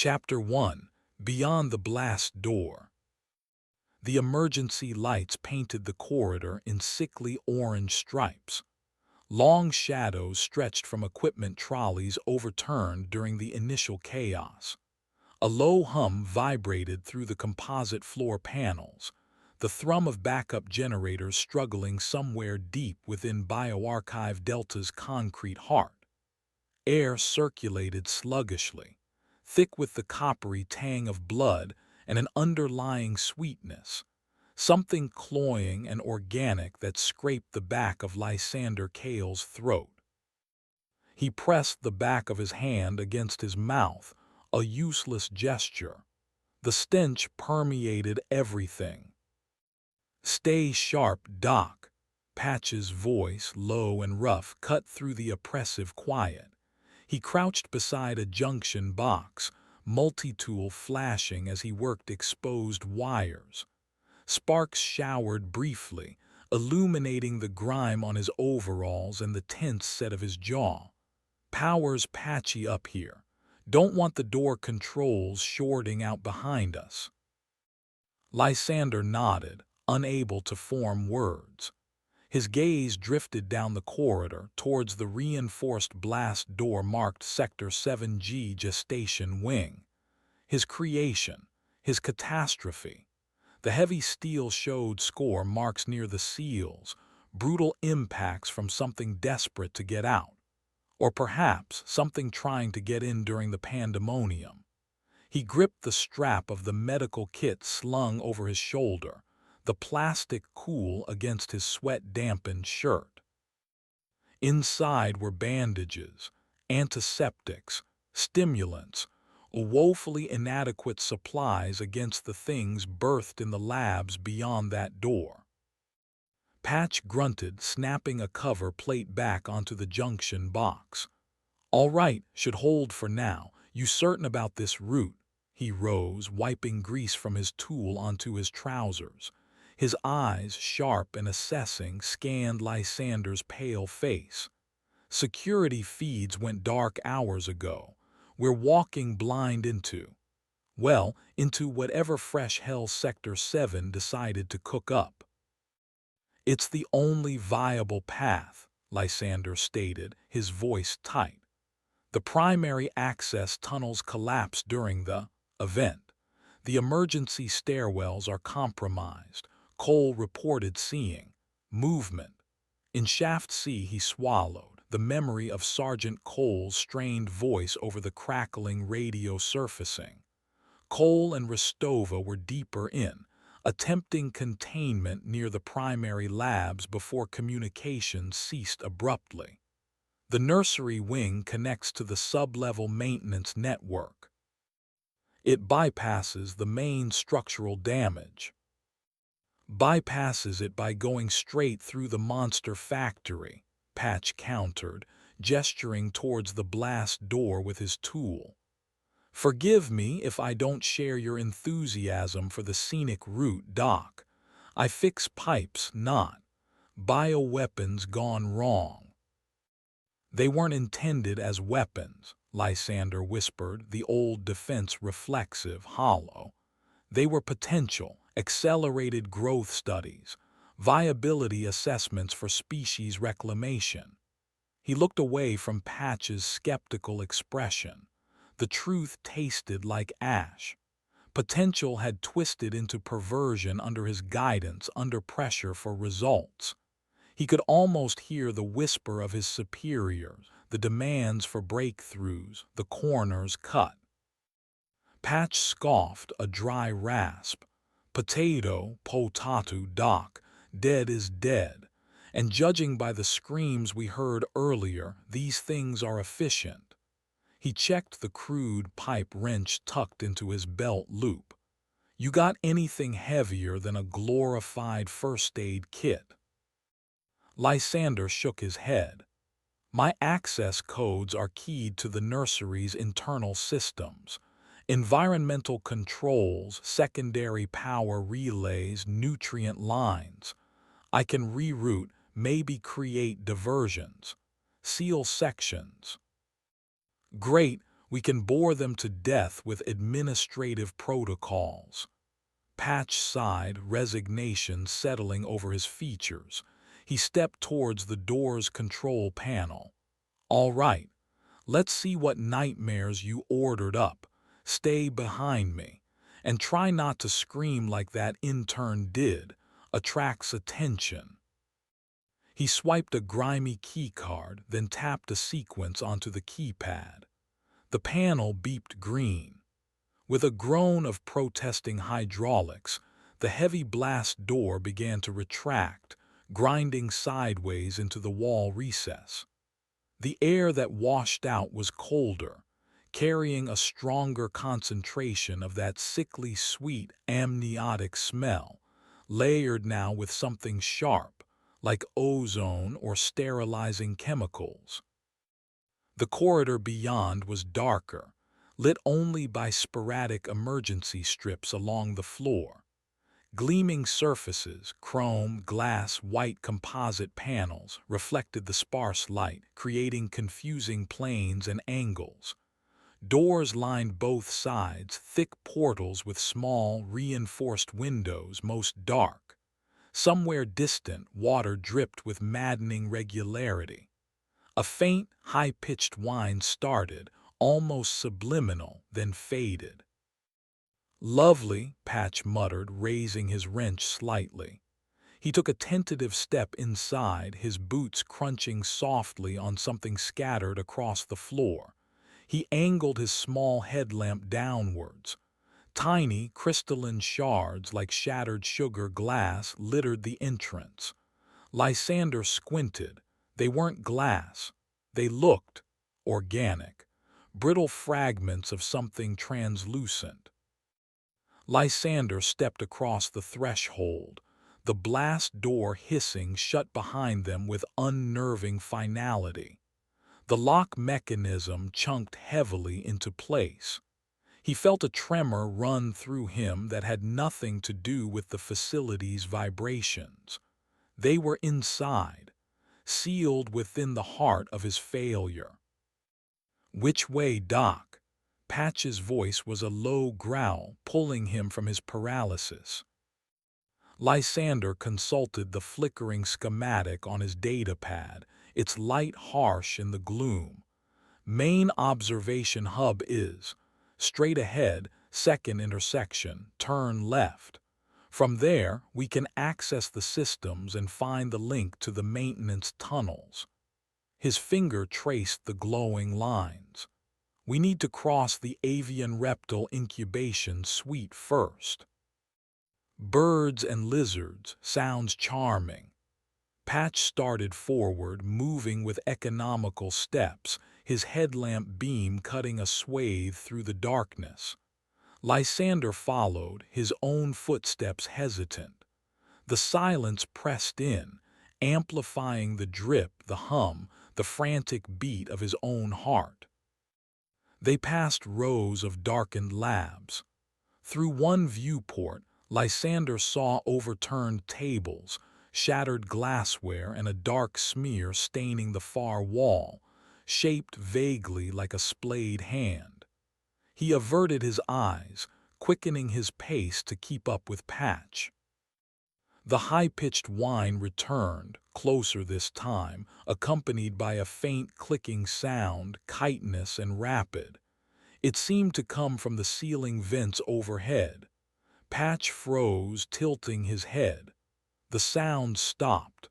Chapter 1. Beyond the Blast Door. The emergency lights painted the corridor in sickly orange stripes. Long shadows stretched from equipment trolleys overturned during the initial chaos. A low hum vibrated through the composite floor panels, the thrum of backup generators struggling somewhere deep within BioArchive Delta's concrete heart. Air circulated sluggishly, thick with the coppery tang of blood and an underlying sweetness, something cloying and organic that scraped the back of Lysander Kael's throat. He pressed the back of his hand against his mouth, a useless gesture. The stench permeated everything. "Stay sharp, Doc." Patch's voice, low and rough, cut through the oppressive quiet. He crouched beside a junction box, multi-tool flashing as he worked exposed wires. Sparks showered briefly, illuminating the grime on his overalls and the tense set of his jaw. "Power's patchy up here. Don't want the door controls shorting out behind us." Lysander nodded, unable to form words. His gaze drifted down the corridor towards the reinforced blast door marked Sector 7G Gestation Wing. His creation, his catastrophe. The heavy steel showed score marks near the seals, brutal impacts from something desperate to get out. Or perhaps something trying to get in during the pandemonium. He gripped the strap of the medical kit slung over his shoulder, the plastic cool against his sweat-dampened shirt. Inside were bandages, antiseptics, stimulants, woefully inadequate supplies against the things birthed in the labs beyond that door. Patch grunted, snapping a cover plate back onto the junction box. "All right, should hold for now. You certain about this route?" He rose, wiping grease from his tool onto his trousers. His eyes, sharp and assessing, scanned Lysander's pale face. "Security feeds went dark hours ago. We're walking blind into, well, into whatever fresh hell Sector 7 decided to cook up." "It's the only viable path," Lysander stated, his voice tight. "The primary access tunnels collapsed during the event. The emergency stairwells are compromised." Cole reported seeing movement. In Shaft C he swallowed, the memory of Sergeant Cole's strained voice over the crackling radio surfacing. Cole and Rostova were deeper in, attempting containment near the primary labs before communications ceased abruptly. The nursery wing connects to the sub-level maintenance network. It bypasses the main structural damage. "Bypasses it by going straight through the monster factory," Patch countered, gesturing towards the blast door with his tool. "Forgive me if I don't share your enthusiasm for the scenic route, Doc. I fix pipes, not bioweapons gone wrong." "They weren't intended as weapons," Lysander whispered, the old defense reflexive, hollow. "They were potential, accelerated growth studies, viability assessments for species reclamation." He looked away from Patch's skeptical expression. The truth tasted like ash. Potential had twisted into perversion under his guidance, under pressure for results. He could almost hear the whisper of his superiors, the demands for breakthroughs, the corners cut. Patch scoffed, a dry rasp. Potato, Doc, dead is dead. And judging by the screams we heard earlier, these things are efficient." He checked the crude pipe wrench tucked into his belt loop. "You got anything heavier than a glorified first aid kit?" Lysander shook his head. "My access codes are keyed to the nursery's internal systems. Environmental controls, secondary power relays, nutrient lines. I can reroute, maybe create diversions. Seal sections." "Great, We can bore them to death with administrative protocols. Patch sighed, resignation settling over his features. He stepped towards the door's control panel. All right, let's see what nightmares you ordered up. Stay behind me. And try not to scream like that intern did. Attracts attention. He swiped a grimy keycard, then tapped a sequence onto the keypad. The panel beeped green. With a groan of protesting hydraulics, the heavy blast door began to retract, grinding sideways into the wall recess. The air that washed out was colder, carrying a stronger concentration of that sickly sweet amniotic smell, layered now with something sharp, like ozone or sterilizing chemicals. The corridor beyond was darker, lit only by sporadic emergency strips along the floor. Gleaming surfaces, chrome, glass, white composite panels, reflected the sparse light, creating confusing planes and angles. Doors lined both sides, thick portals with small, reinforced windows, most dark. Somewhere distant, water dripped with maddening regularity. A faint, high-pitched whine started, almost subliminal, then faded. "Lovely," Patch muttered, raising his wrench slightly. He took a tentative step inside, his boots crunching softly on something scattered across the floor. He angled his small headlamp downwards. Tiny, crystalline shards like shattered sugar glass littered the entrance. Lysander squinted. They weren't glass. They looked organic, brittle fragments of something translucent. Lysander stepped across the threshold, the blast door hissing shut behind them with unnerving finality. The lock mechanism chunked heavily into place. He felt a tremor run through him that had nothing to do with the facility's vibrations. They were inside, sealed within the heart of his failure. "Which way, Doc?" Patch's voice was a low growl, pulling him from his paralysis. Lysander consulted the flickering schematic on his datapad, its light harsh in the gloom. "Main observation hub is straight ahead, second intersection, turn left. From there, we can access the systems and find the link to the maintenance tunnels." His finger traced the glowing lines. "We need to cross the avian reptile incubation suite first." Birds and lizards, sounds charming. Patch started forward, moving with economical steps, his headlamp beam cutting a swathe through the darkness. Lysander followed, his own footsteps hesitant. The silence pressed in, amplifying the drip, the hum, the frantic beat of his own heart. They passed rows of darkened labs. Through one viewport, Lysander saw overturned tables, shattered glassware, and a dark smear staining the far wall, shaped vaguely like a splayed hand. He averted his eyes, quickening his pace to keep up with Patch. The high-pitched whine returned, closer this time, accompanied by a faint clicking sound, chitinous and rapid. It seemed to come from the ceiling vents overhead. Patch froze, tilting his head. The sound stopped.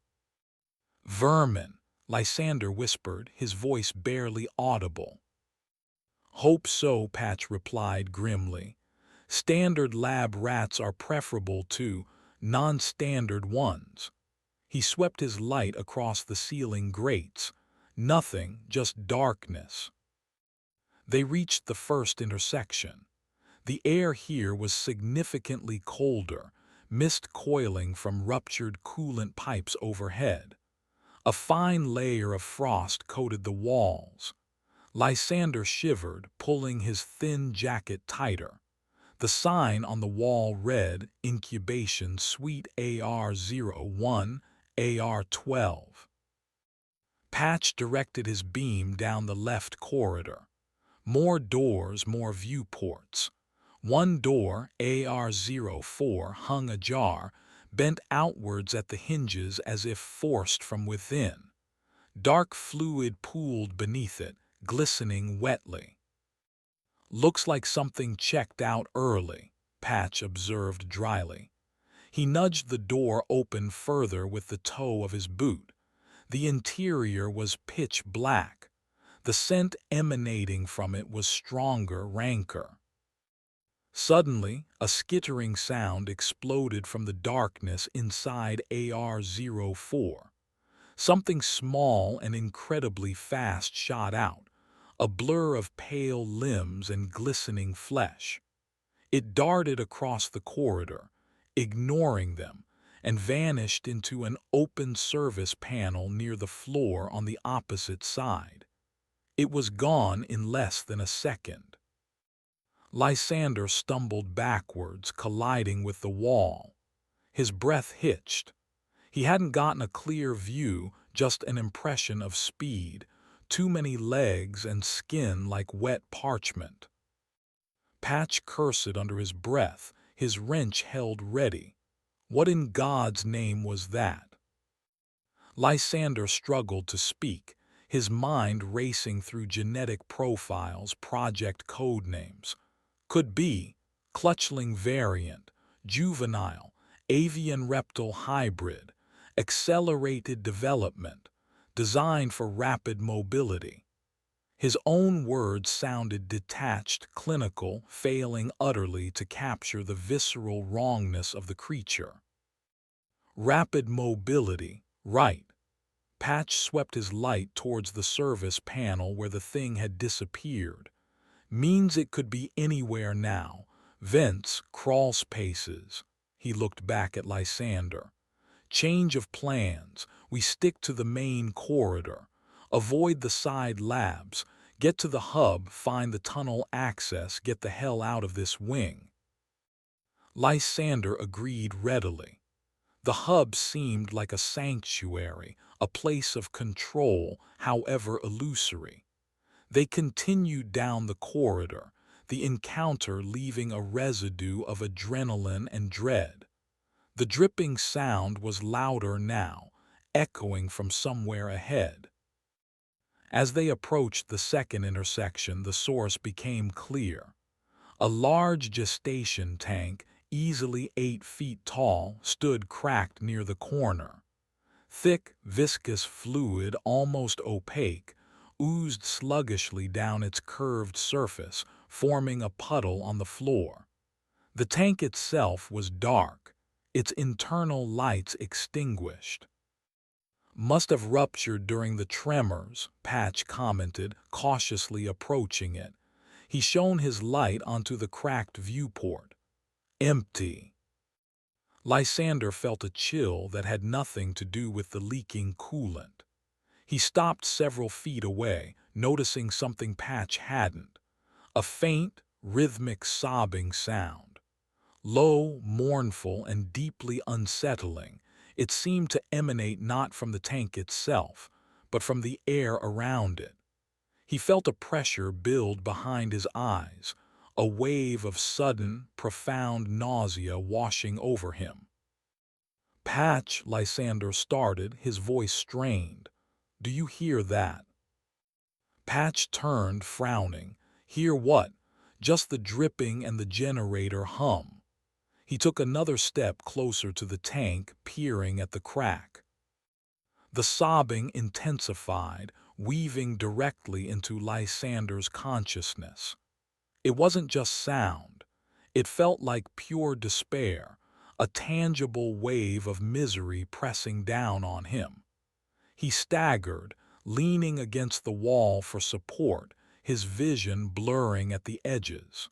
"Vermin," Lysander whispered, his voice barely audible. "Hope so," Patch replied grimly. "Standard lab rats are preferable to non-standard ones." He swept his light across the ceiling grates. Nothing, just darkness. They reached the first intersection. The air here was significantly colder, mist coiling from ruptured coolant pipes overhead. A fine layer of frost coated the walls. Lysander shivered, pulling his thin jacket tighter. The sign on the wall read, "Incubation Suite AR-01, AR-12. Patch directed his beam down the left corridor. More doors, more viewports. One door, AR-04, hung ajar, bent outwards at the hinges as if forced from within. Dark fluid pooled beneath it, glistening wetly. "Looks like something checked out early," Patch observed dryly. He nudged the door open further with the toe of his boot. The interior was pitch black. The scent emanating from it was stronger, ranker. Suddenly, a skittering sound exploded from the darkness inside AR-04. Something small and incredibly fast shot out, a blur of pale limbs and glistening flesh. It darted across the corridor, ignoring them, and vanished into an open service panel near the floor on the opposite side. It was gone in less than a second. Lysander stumbled backwards, colliding with the wall. His breath hitched. He hadn't gotten a clear view, just an impression of speed, too many legs and skin like wet parchment. Patch cursed under his breath, his wrench held ready. What in God's name was that? Lysander struggled to speak, his mind racing through genetic profiles, project code names. Could be clutchling variant, juvenile, avian reptile hybrid, accelerated development, designed for rapid mobility. His own words sounded detached, clinical, failing utterly to capture the visceral wrongness of the creature. Rapid mobility, right. Patch swept his light towards the service panel where the thing had disappeared. Means it could be anywhere now. Vents, crawl spaces. He looked back at Lysander. Change of plans. We stick to the main corridor. Avoid the side labs. Get to the hub, find the tunnel access, get the hell out of this wing. Lysander agreed readily. The hub seemed like a sanctuary, a place of control, however illusory. They continued down the corridor, the encounter leaving a residue of adrenaline and dread. The dripping sound was louder now, echoing from somewhere ahead. As they approached the second intersection, the source became clear. A large gestation tank, easily 8 feet tall, stood cracked near the corner. Thick, viscous fluid, almost opaque, oozed sluggishly down its curved surface, forming a puddle on the floor. The tank itself was dark, its internal lights extinguished. "Must have ruptured during the tremors," Patch commented, cautiously approaching it. He shone his light onto the cracked viewport. Empty. Lysander felt a chill that had nothing to do with the leaking coolant. He stopped several feet away, noticing something Patch hadn't. A faint, rhythmic sobbing sound. Low, mournful, and deeply unsettling, it seemed to emanate not from the tank itself, but from the air around it. He felt a pressure build behind his eyes, a wave of sudden, profound nausea washing over him. "Patch," Lysander started, his voice strained. "Do you hear that?" Patch turned, frowning. "Hear what?" "Just the dripping and the generator hum." He took another step closer to the tank, peering at the crack. The sobbing intensified, weaving directly into Lysander's consciousness. It wasn't just sound. It felt like pure despair, a tangible wave of misery pressing down on him. He staggered, leaning against the wall for support, his vision blurring at the edges.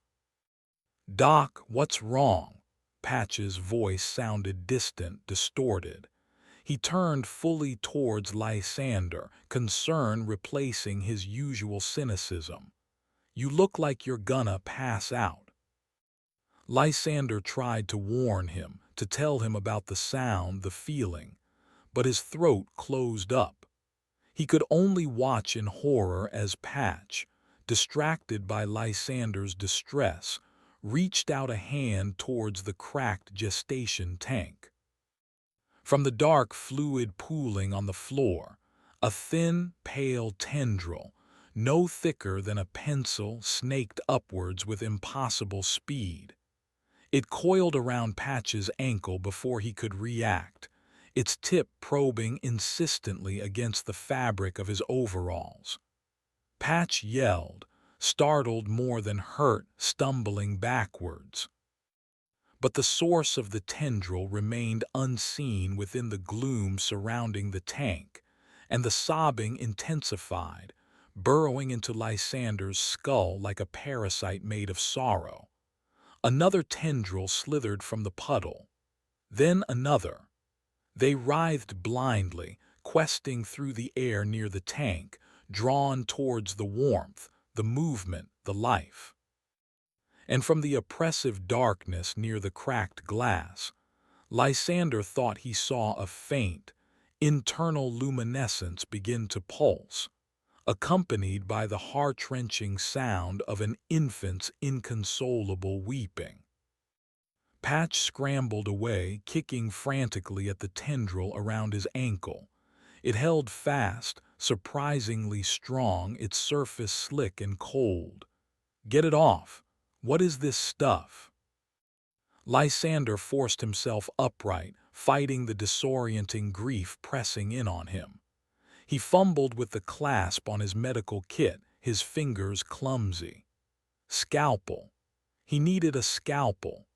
"Doc, what's wrong?" Patch's voice sounded distant, distorted. He turned fully towards Lysander, concern replacing his usual cynicism. "You look like you're gonna pass out." Lysander tried to warn him, to tell him about the sound, the feeling, but his throat closed up. He could only watch in horror as Patch, distracted by Lysander's distress, reached out a hand towards the cracked gestation tank. From the dark fluid pooling on the floor, a thin, pale tendril, no thicker than a pencil, snaked upwards with impossible speed. It coiled around Patch's ankle before he could react, its tip probing insistently against the fabric of his overalls. Patch yelled, startled more than hurt, stumbling backwards. But the source of the tendril remained unseen within the gloom surrounding the tank, and the sobbing intensified, burrowing into Lysander's skull like a parasite made of sorrow. Another tendril slithered from the puddle, then another. They writhed blindly, questing through the air near the tank, drawn towards the warmth, the movement, the life. And from the oppressive darkness near the cracked glass, Lysander thought he saw a faint, internal luminescence begin to pulse, accompanied by the heart-wrenching sound of an infant's inconsolable weeping. Patch scrambled away, kicking frantically at the tendril around his ankle. It held fast, surprisingly strong, its surface slick and cold. "Get it off! What is this stuff?" Lysander forced himself upright, fighting the disorienting grief pressing in on him. He fumbled with the clasp on his medical kit, his fingers clumsy. Scalpel. He needed a scalpel.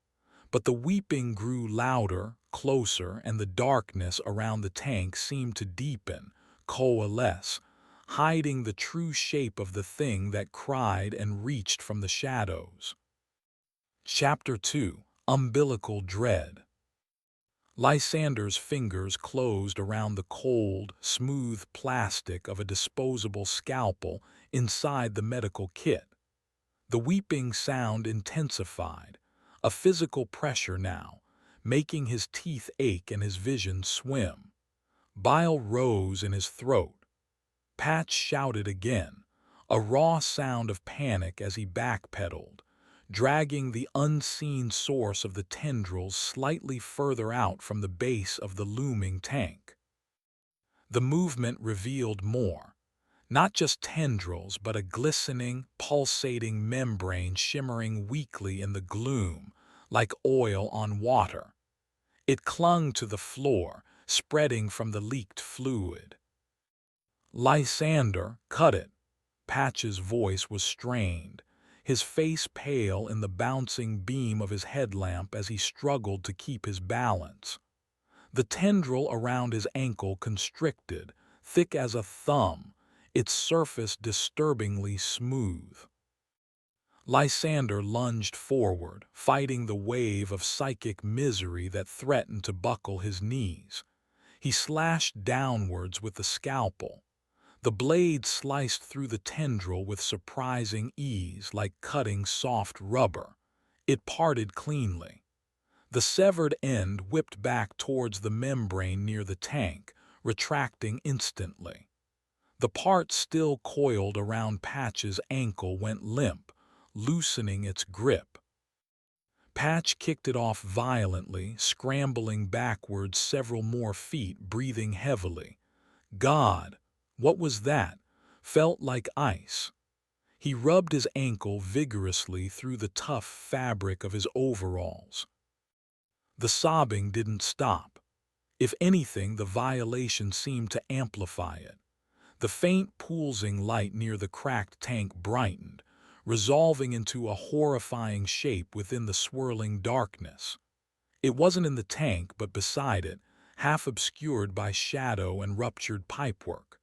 But the weeping grew louder, closer, and the darkness around the tank seemed to deepen, coalesce, hiding the true shape of the thing that cried and reached from the shadows. Chapter 2. Umbilical Dread. Lysander's fingers closed around the cold, smooth plastic of a disposable scalpel inside the medical kit. The weeping sound intensified, a physical pressure now, making his teeth ache and his vision swim. Bile rose in his throat. Patch shouted again, a raw sound of panic as he backpedaled, dragging the unseen source of the tendrils slightly further out from the base of the looming tank. The movement revealed more. Not just tendrils, but a glistening, pulsating membrane shimmering weakly in the gloom, like oil on water. It clung to the floor, spreading from the leaked fluid. "Lysander, cut it!" Patch's voice was strained, his face pale in the bouncing beam of his headlamp as he struggled to keep his balance. The tendril around his ankle constricted, thick as a thumb, its surface disturbingly smooth. Lysander lunged forward, fighting the wave of psychic misery that threatened to buckle his knees. He slashed downwards with the scalpel. The blade sliced through the tendril with surprising ease, like cutting soft rubber. It parted cleanly. The severed end whipped back towards the membrane near the tank, retracting instantly. The part still coiled around Patch's ankle went limp, loosening its grip. Patch kicked it off violently, scrambling backwards several more feet, breathing heavily. God, what was that? Felt like ice. He rubbed his ankle vigorously through the tough fabric of his overalls. The sobbing didn't stop. If anything, the violation seemed to amplify it. The faint pulsing light near the cracked tank brightened, resolving into a horrifying shape within the swirling darkness. It wasn't in the tank, but beside it, half obscured by shadow and ruptured pipework.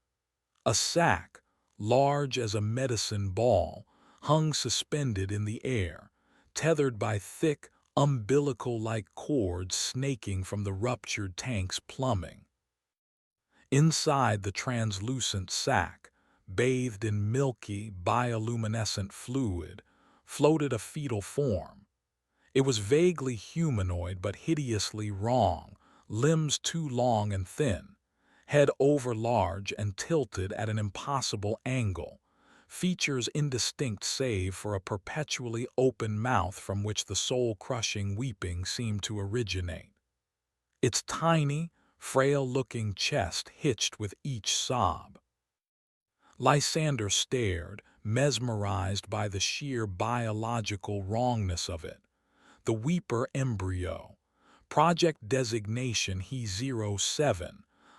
A sack, large as a medicine ball, hung suspended in the air, tethered by thick, umbilical-like cords snaking from the ruptured tank's plumbing. Inside the translucent sack, bathed in milky, bioluminescent fluid, floated a fetal form. It was vaguely humanoid but hideously wrong, limbs too long and thin, head overlarge and tilted at an impossible angle, features indistinct save for a perpetually open mouth from which the soul-crushing weeping seemed to originate. Its tiny, frail-looking chest hitched with each sob. Lysander stared, mesmerized by the sheer biological wrongness of it. The Weeper embryo. Project designation He-07.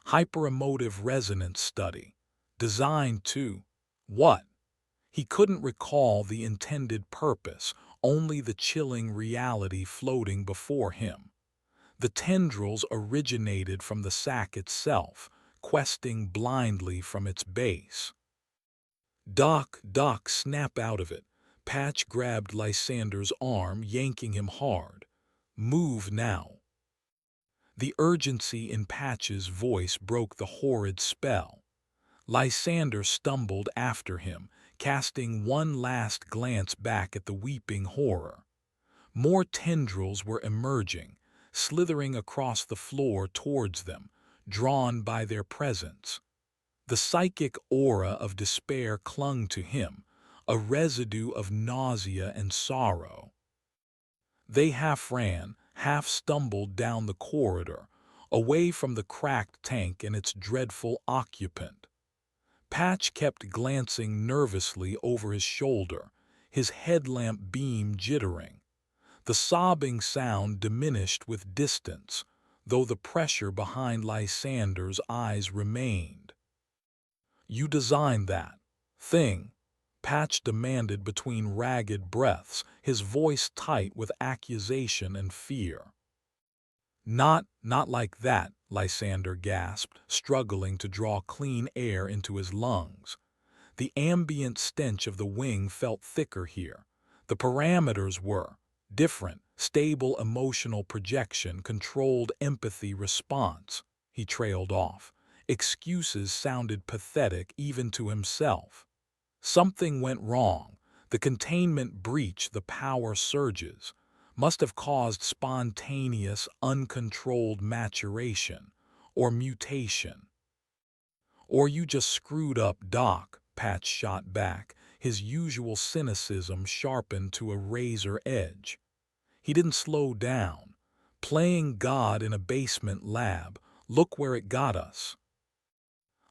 Hyperemotive resonance study. Designed to... what? He couldn't recall the intended purpose, only the chilling reality floating before him. The tendrils originated from the sac itself, questing blindly from its base. Doc, snap out of it. Patch grabbed Lysander's arm, yanking him hard. Move now. The urgency in Patch's voice broke the horrid spell. Lysander stumbled after him, casting one last glance back at the weeping horror. More tendrils were emerging, slithering across the floor towards them, drawn by their presence. The psychic aura of despair clung to him, a residue of nausea and sorrow. They half ran, half stumbled down the corridor, away from the cracked tank and its dreadful occupant. Patch kept glancing nervously over his shoulder, his headlamp beam jittering. The sobbing sound diminished with distance, though the pressure behind Lysander's eyes remained. "You designed that thing," Patch demanded between ragged breaths, his voice tight with accusation and fear. Not like that," Lysander gasped, struggling to draw clean air into his lungs. The ambient stench of the wing felt thicker here. The parameters were different: stable emotional projection, controlled empathy response. He trailed off. Excuses sounded pathetic even to himself. Something went wrong. The containment breach, the power surges, must have caused spontaneous, uncontrolled maturation or mutation. "Or you just screwed up, Doc," Patch shot back, his usual cynicism sharpened to a razor edge. He didn't slow down. "Playing God in a basement lab, look where it got us."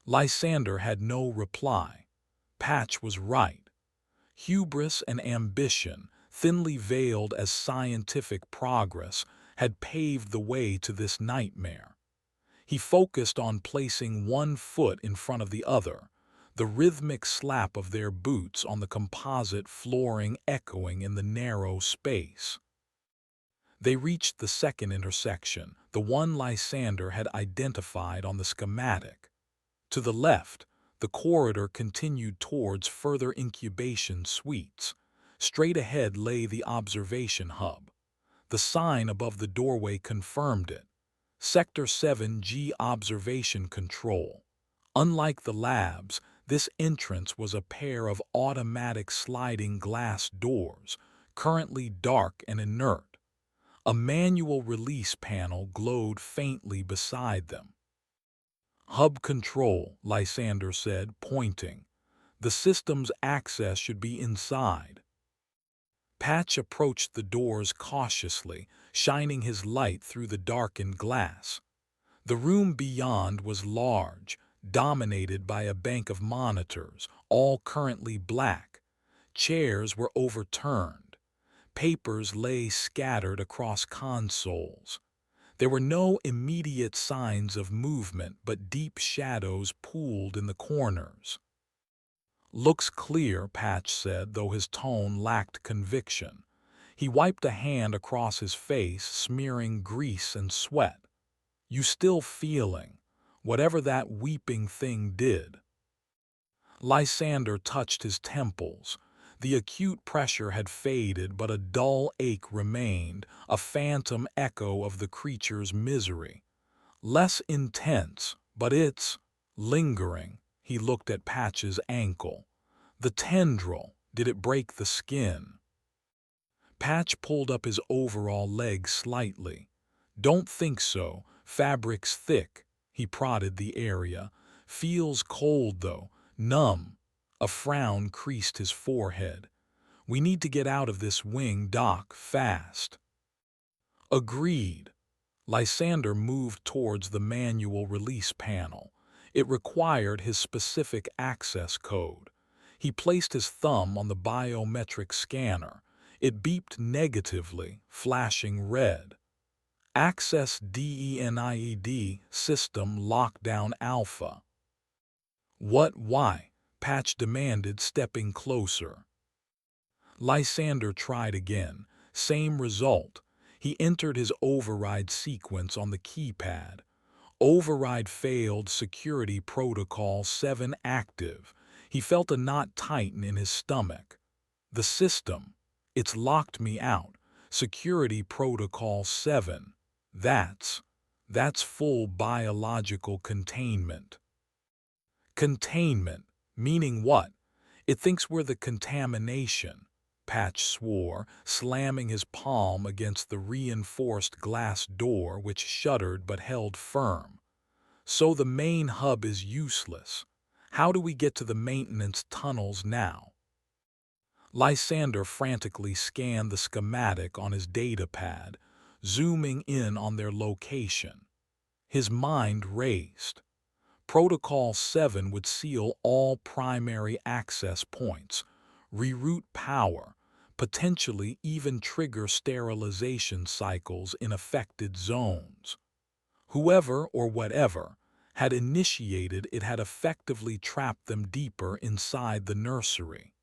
Lysander had no reply. Patch was right. Hubris and ambition, thinly veiled as scientific progress, had paved the way to this nightmare. He focused on placing one foot in front of the other, the rhythmic slap of their boots on the composite flooring echoing in the narrow space. They reached the second intersection, the one Lysander had identified on the schematic. To the left, the corridor continued towards further incubation suites. Straight ahead lay the observation hub. The sign above the doorway confirmed it. Sector 7G Observation Control. Unlike the labs, this entrance was a pair of automatic sliding glass doors, currently dark and inert. A manual release panel glowed faintly beside them. "Hub control," Lysander said, pointing. "The system's access should be inside." Patch approached the doors cautiously, shining his light through the darkened glass. The room beyond was large, dominated by a bank of monitors, all currently black. Chairs were overturned. Papers lay scattered across consoles. There were no immediate signs of movement, but deep shadows pooled in the corners. "Looks clear," Patch said, though his tone lacked conviction. He wiped a hand across his face, smearing grease and sweat. "You still feeling whatever that weeping thing did?" Lysander touched his temples. The acute pressure had faded, but a dull ache remained, a phantom echo of the creature's misery. "Less intense, but it's lingering." He looked at Patch's ankle. "The tendril, did it break the skin?" Patch pulled up his overall leg slightly. "Don't think so. Fabric's thick." He prodded the area. "Feels cold, though. Numb." A frown creased his forehead. "We need to get out of this wing, Doc, fast." "Agreed." Lysander moved towards the manual release panel. It required his specific access code. He placed his thumb on the biometric scanner. It beeped negatively, flashing red. "Access DENIED, System Lockdown Alpha." "What, why?" Patch demanded, stepping closer. Lysander tried again. Same result. He entered his override sequence on the keypad. Override failed, security protocol 7 active. He felt a knot tighten in his stomach. The system. It's locked me out. Security protocol 7. That's full biological containment. Containment, meaning what? It thinks we're the contamination. Patch swore, slamming his palm against the reinforced glass door which shuddered but held firm. "So the main hub is useless. How do we get to the maintenance tunnels now?" Lysander frantically scanned the schematic on his datapad, zooming in on their location. His mind raced. Protocol 7 would seal all primary access points, reroute power, potentially even trigger sterilization cycles in affected zones. Whoever or whatever had initiated it had effectively trapped them deeper inside the nursery.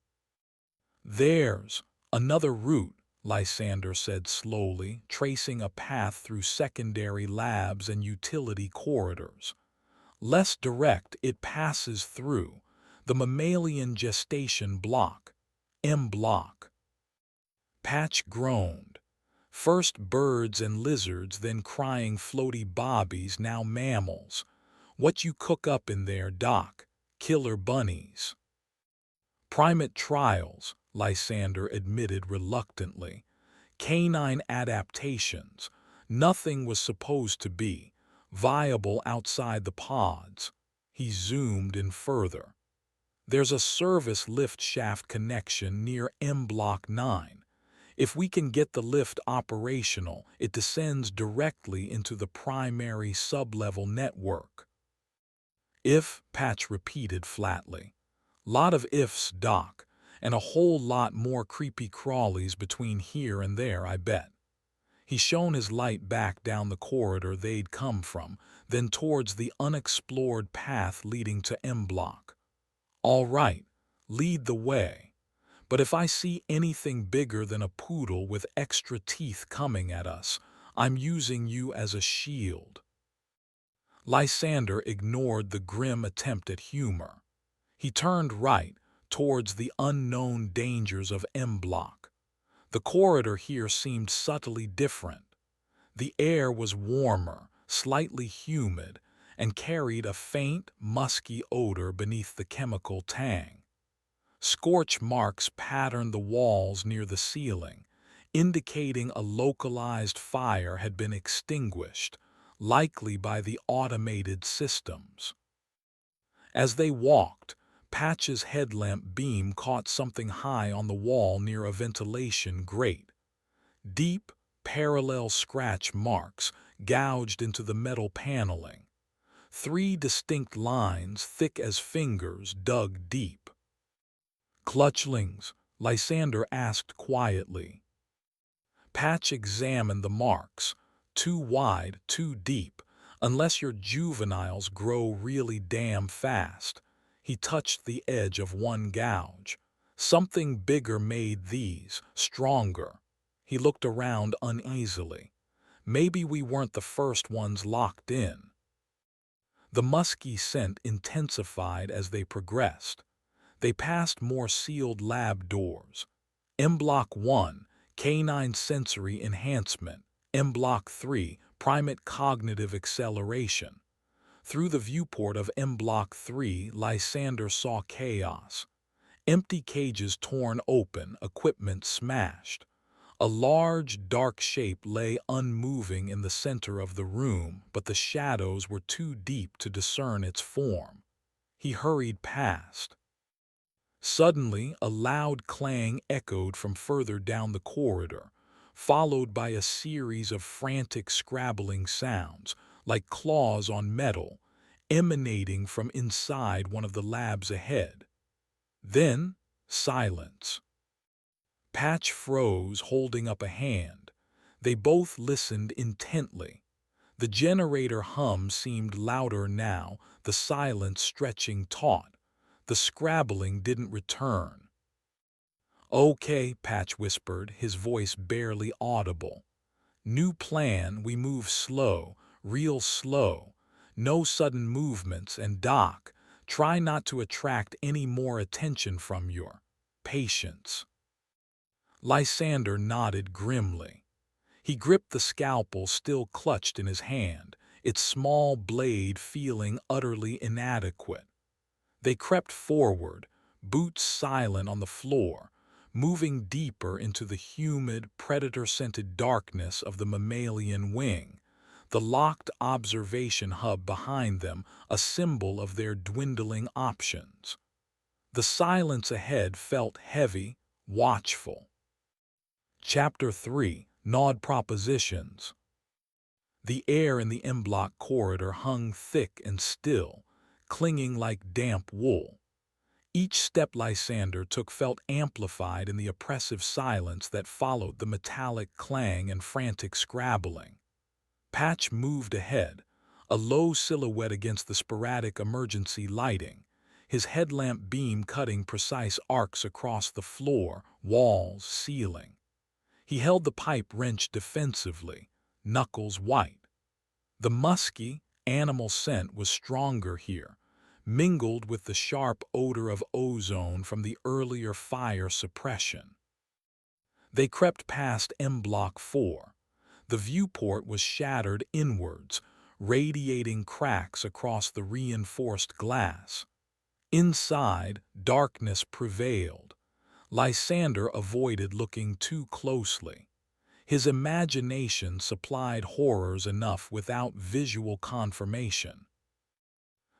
"There's another route," Lysander said slowly, tracing a path through secondary labs and utility corridors. "Less direct, it passes through the mammalian gestation block, M block." Patch groaned. First birds and lizards, then crying floaty bobbies, now mammals. "What you cook up in there, Doc? Killer bunnies." "Primate trials," Lysander admitted reluctantly. "Canine adaptations. Nothing was supposed to be viable outside the pods." He zoomed in further. "There's a service lift shaft connection near M Block 9. If we can get the lift operational, it descends directly into the primary sublevel network." "If," Patch repeated flatly. "Lot of ifs, Doc, and a whole lot more creepy crawlies between here and there, I bet." He shone his light back down the corridor they'd come from, then towards the unexplored path leading to M Block. "All right, lead the way. But if I see anything bigger than a poodle with extra teeth coming at us, I'm using you as a shield." Lysander ignored the grim attempt at humor. He turned right, towards the unknown dangers of M Block. The corridor here seemed subtly different. The air was warmer, slightly humid, and carried a faint, musky odor beneath the chemical tang. Scorch marks patterned the walls near the ceiling, indicating a localized fire had been extinguished, likely by the automated systems. As they walked, Patch's headlamp beam caught something high on the wall near a ventilation grate. Deep, parallel scratch marks gouged into the metal paneling. 3 distinct lines, thick as fingers, dug deep. "Clutchlings?" Lysander asked quietly. Patch examined the marks. "Too wide, too deep, unless your juveniles grow really damn fast." He touched the edge of one gouge. "Something bigger made these, stronger." He looked around uneasily. "Maybe we weren't the first ones locked in." The musky scent intensified as they progressed. They passed more sealed lab doors. M Block 1, Canine Sensory Enhancement. M Block 3, Primate Cognitive Acceleration. Through the viewport of M Block 3, Lysander saw chaos. Empty cages torn open, equipment smashed. A large, dark shape lay unmoving in the center of the room, but the shadows were too deep to discern its form. He hurried past. Suddenly, a loud clang echoed from further down the corridor, followed by a series of frantic scrabbling sounds, like claws on metal, emanating from inside one of the labs ahead. Then, silence. Patch froze, holding up a hand. They both listened intently. The generator hum seemed louder now, the silence stretching taut. The scrabbling didn't return. "Okay," Patch whispered, his voice barely audible. "New plan, we move slow, real slow. No sudden movements, and Doc, try not to attract any more attention from your patients." Lysander nodded grimly. He gripped the scalpel still clutched in his hand, its small blade feeling utterly inadequate. They crept forward, boots silent on the floor, moving deeper into the humid, predator-scented darkness of the mammalian wing, the locked observation hub behind them a symbol of their dwindling options. The silence ahead felt heavy, watchful. Chapter 3: Gnawed Propositions. The air in the M-block corridor hung thick and still, clinging like damp wool. Each step Lysander took felt amplified in the oppressive silence that followed the metallic clang and frantic scrabbling. Patch moved ahead, a low silhouette against the sporadic emergency lighting, his headlamp beam cutting precise arcs across the floor, walls, ceiling. He held the pipe wrench defensively, knuckles white. The musky, animal scent was stronger here, mingled with the sharp odor of ozone from the earlier fire suppression. They crept past M-Block 4. The viewport was shattered inwards, radiating cracks across the reinforced glass. Inside, darkness prevailed. Lysander avoided looking too closely. His imagination supplied horrors enough without visual confirmation.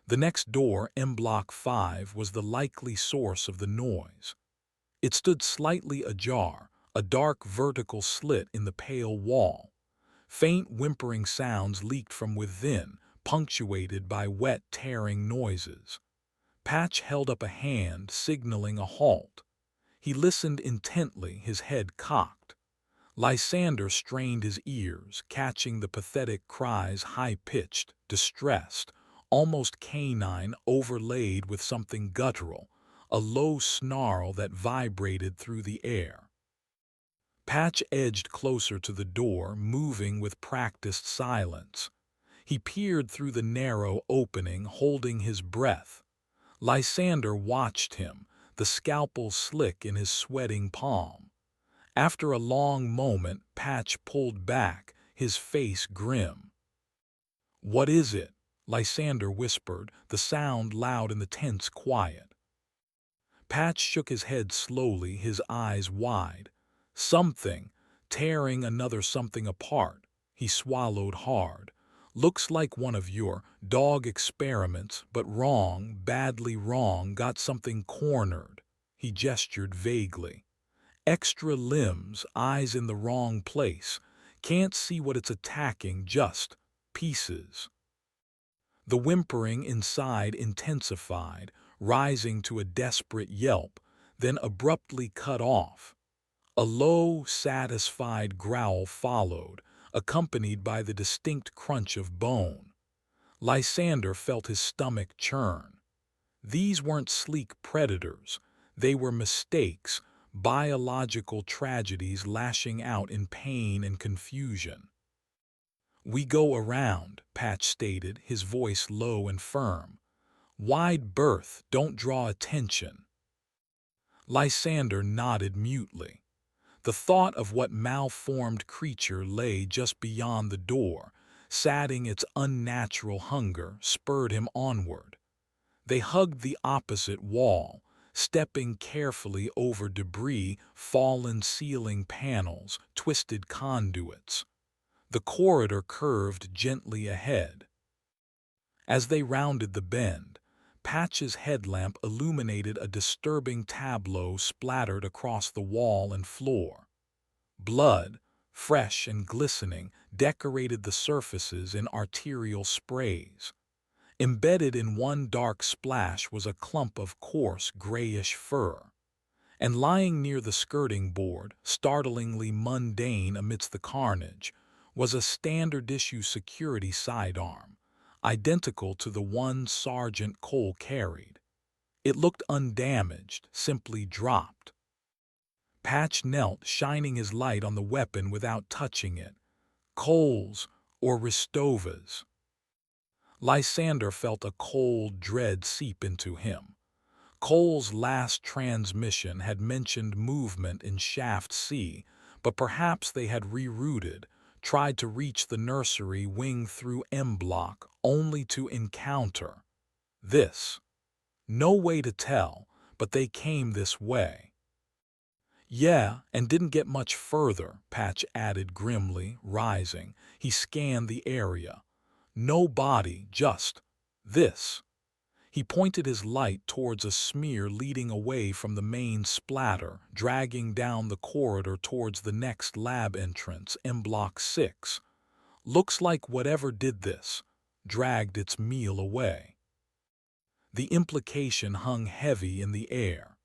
The next door, M-Block 5, was the likely source of the noise. It stood slightly ajar, a dark vertical slit in the pale wall. Faint whimpering sounds leaked from within, punctuated by wet, tearing noises. Patch held up a hand, signaling a halt. He listened intently, his head cocked. Lysander strained his ears, catching the pathetic cries, high-pitched, distressed, almost canine, overlaid with something guttural, a low snarl that vibrated through the air. Patch edged closer to the door, moving with practiced silence. He peered through the narrow opening, holding his breath. Lysander watched him, the scalpel slick in his sweating palm. After a long moment, Patch pulled back, his face grim. "What is it?" Lysander whispered, the sound loud in the tense quiet. Patch shook his head slowly, his eyes wide. "Something, tearing another something apart." He swallowed hard. "Looks like one of your dog experiments, but wrong, badly wrong, got something cornered." He gestured vaguely. "Extra limbs, eyes in the wrong place. Can't see what it's attacking, just pieces." The whimpering inside intensified, rising to a desperate yelp, then abruptly cut off. A low, satisfied growl followed, accompanied by the distinct crunch of bone. Lysander felt his stomach churn. These weren't sleek predators. They were mistakes, biological tragedies lashing out in pain and confusion. "We go around," Patch stated, his voice low and firm. "Wide berth, don't draw attention." Lysander nodded mutely. The thought of what malformed creature lay just beyond the door, sating its unnatural hunger, spurred him onward. They hugged the opposite wall, stepping carefully over debris, fallen ceiling panels, twisted conduits. The corridor curved gently ahead. As they rounded the bend, Patch's headlamp illuminated a disturbing tableau splattered across the wall and floor. Blood, fresh and glistening, decorated the surfaces in arterial sprays. Embedded in one dark splash was a clump of coarse, grayish fur. And lying near the skirting board, startlingly mundane amidst the carnage, was a standard-issue security sidearm, identical to the one Sergeant Cole carried. It looked undamaged, simply dropped. Patch knelt, shining his light on the weapon without touching it. Cole's or Ristova's. Lysander felt a cold dread seep into him. Cole's last transmission had mentioned movement in Shaft C, but perhaps they had rerouted, tried to reach the nursery wing through M Block, only to encounter this. No way to tell, but they came this way. Yeah, and didn't get much further, Patch added grimly, rising. He scanned the area. No body, just this. He pointed his light towards a smear leading away from the main splatter, dragging down the corridor towards the next lab entrance, M Block 6. Looks like whatever did this dragged its meal away. The implication hung heavy in the air.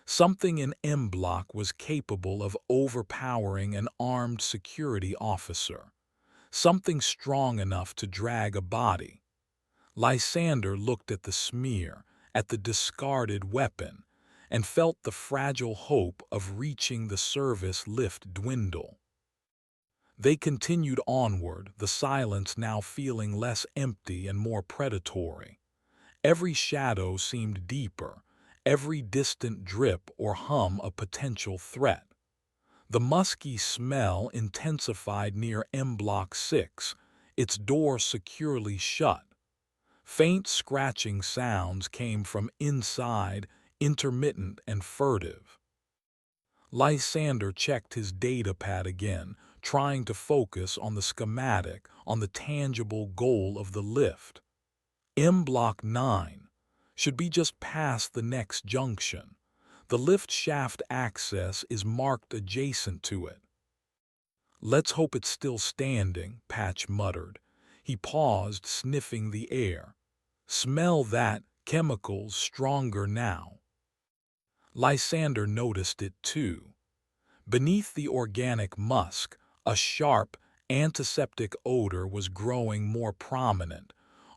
Something in M Block was capable of overpowering an armed security officer. Something strong enough to drag a body. Lysander looked at the smear, at the discarded weapon, and felt the fragile hope of reaching the service lift dwindle. They continued onward, the silence now feeling less empty and more predatory. Every shadow seemed deeper, every distant drip or hum a potential threat. The musky smell intensified near M Block 6, its door securely shut. Faint scratching sounds came from inside, intermittent and furtive. Lysander checked his datapad again, trying to focus on the schematic, on the tangible goal of the lift. M Block 9 should be just past the next junction. The lift shaft access is marked adjacent to it. Let's hope it's still standing, Patch muttered. He paused, sniffing the air. Smell that, chemicals stronger now. Lysander noticed it too. Beneath the organic musk, a sharp, antiseptic odor was growing more prominent,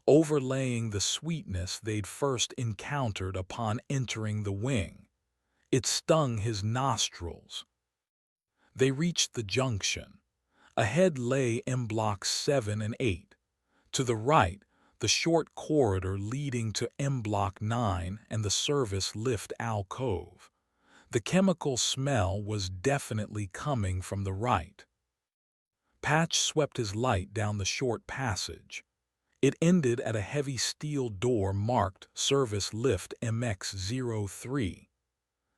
overlaying the sweetness they'd first encountered upon entering the wing. It stung his nostrils. They reached the junction. Ahead lay M Blocks 7 and 8. To the right, the short corridor leading to M Block 9 and the service lift alcove. The chemical smell was definitely coming from the right. Patch swept his light down the short passage. It ended at a heavy steel door marked Service Lift MX-03.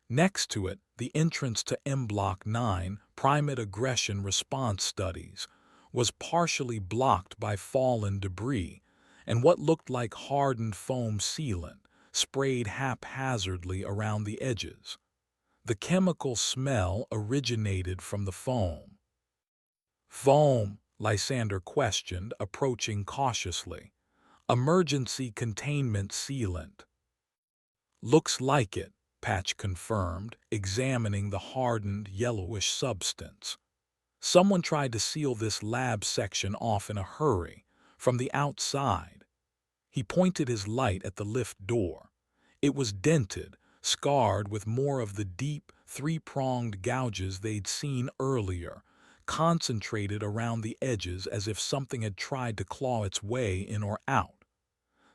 Next to it, the entrance to M Block 9, Primate Aggression Response Studies, was partially blocked by fallen debris and what looked like hardened foam sealant, sprayed haphazardly around the edges. The chemical smell originated from the foam. Foam, Lysander questioned, approaching cautiously. Emergency containment sealant. Looks like it, Patch confirmed, examining the hardened, yellowish substance. Someone tried to seal this lab section off in a hurry, from the outside. He pointed his light at the lift door. It was dented, scarred with more of the deep, three-pronged gouges they'd seen earlier, concentrated around the edges as if something had tried to claw its way in or out.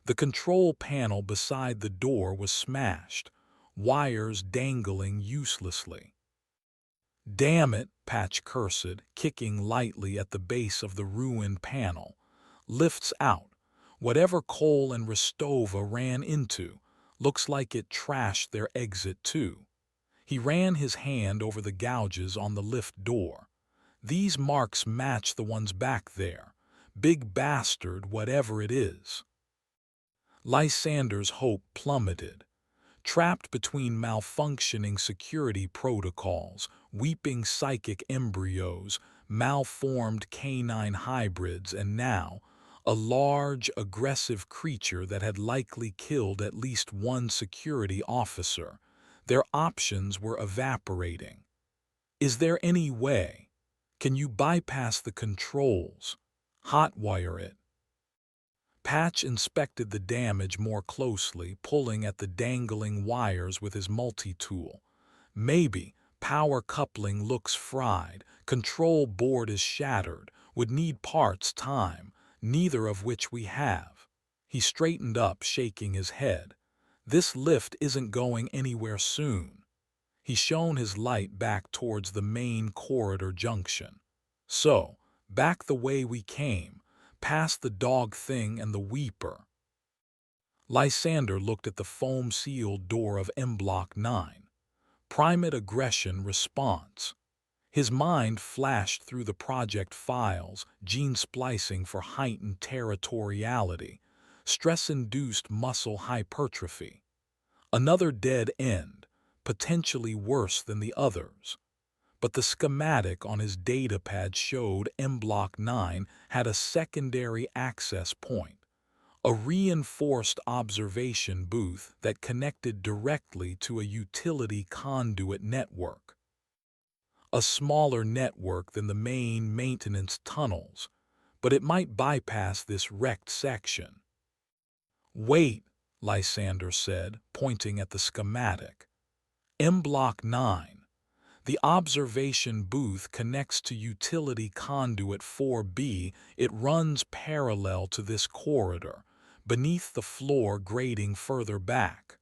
The control panel beside the door was smashed, wires dangling uselessly. Damn it, Patch cursed, kicking lightly at the base of the ruined panel. Lifts out. Whatever Cole and Ristova ran into, looks like it trashed their exit too. He ran his hand over the gouges on the lift door. These marks match the ones back there. Big bastard, whatever it is. Lysander's hope plummeted. Trapped between malfunctioning security protocols, weeping psychic embryos, malformed canine hybrids, and now a large, aggressive creature that had likely killed at least one security officer, their options were evaporating. Is there any way? Can you bypass the controls? Hotwire it? Patch inspected the damage more closely, pulling at the dangling wires with his multi-tool. Maybe power coupling looks fried, control board is shattered, would need parts time, neither of which we have. He straightened up, shaking his head. This lift isn't going anywhere soon. He shone his light back towards the main corridor junction. So, back the way we came, past the dog thing and the weeper. Lysander looked at the foam-sealed door of M Block 9. Primate aggression response. His mind flashed through the project files, gene splicing for heightened territoriality, stress-induced muscle hypertrophy. Another dead end, potentially worse than the others. But the schematic on his datapad showed M Block 9 had a secondary access point, a reinforced observation booth that connected directly to a utility conduit network. A smaller network than the main maintenance tunnels, but it might bypass this wrecked section. Wait, Lysander said, pointing at the schematic. M Block 9. The observation booth connects to utility conduit 4B. It runs parallel to this corridor, beneath the floor grading further back.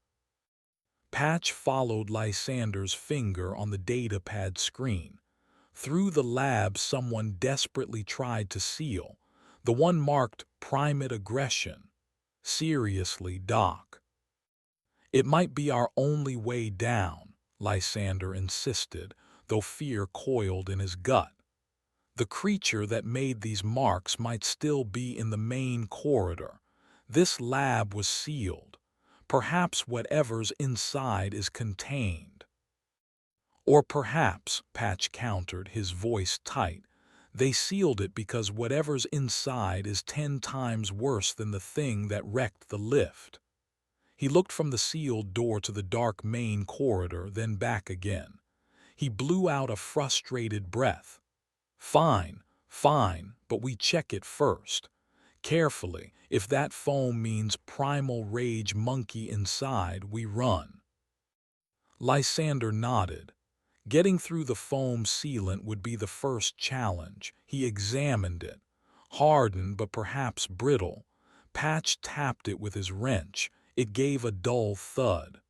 Patch followed Lysander's finger on the datapad screen. Through the lab someone desperately tried to seal, the one marked Primate Aggression. Seriously, Doc. It might be our only way down, Lysander insisted, though fear coiled in his gut. The creature that made these marks might still be in the main corridor. This lab was sealed. Perhaps whatever's inside is contained. Or perhaps, Patch countered, his voice tight, they sealed it because whatever's inside is 10 times worse than the thing that wrecked the lift. He looked from the sealed door to the dark main corridor, then back again. He blew out a frustrated breath. Fine, but we check it first. Carefully, if that foam means primal rage monkey inside, we run. Lysander nodded. Getting through the foam sealant would be the first challenge. He examined it. Hardened but perhaps brittle. Patch tapped it with his wrench. It gave a dull thud.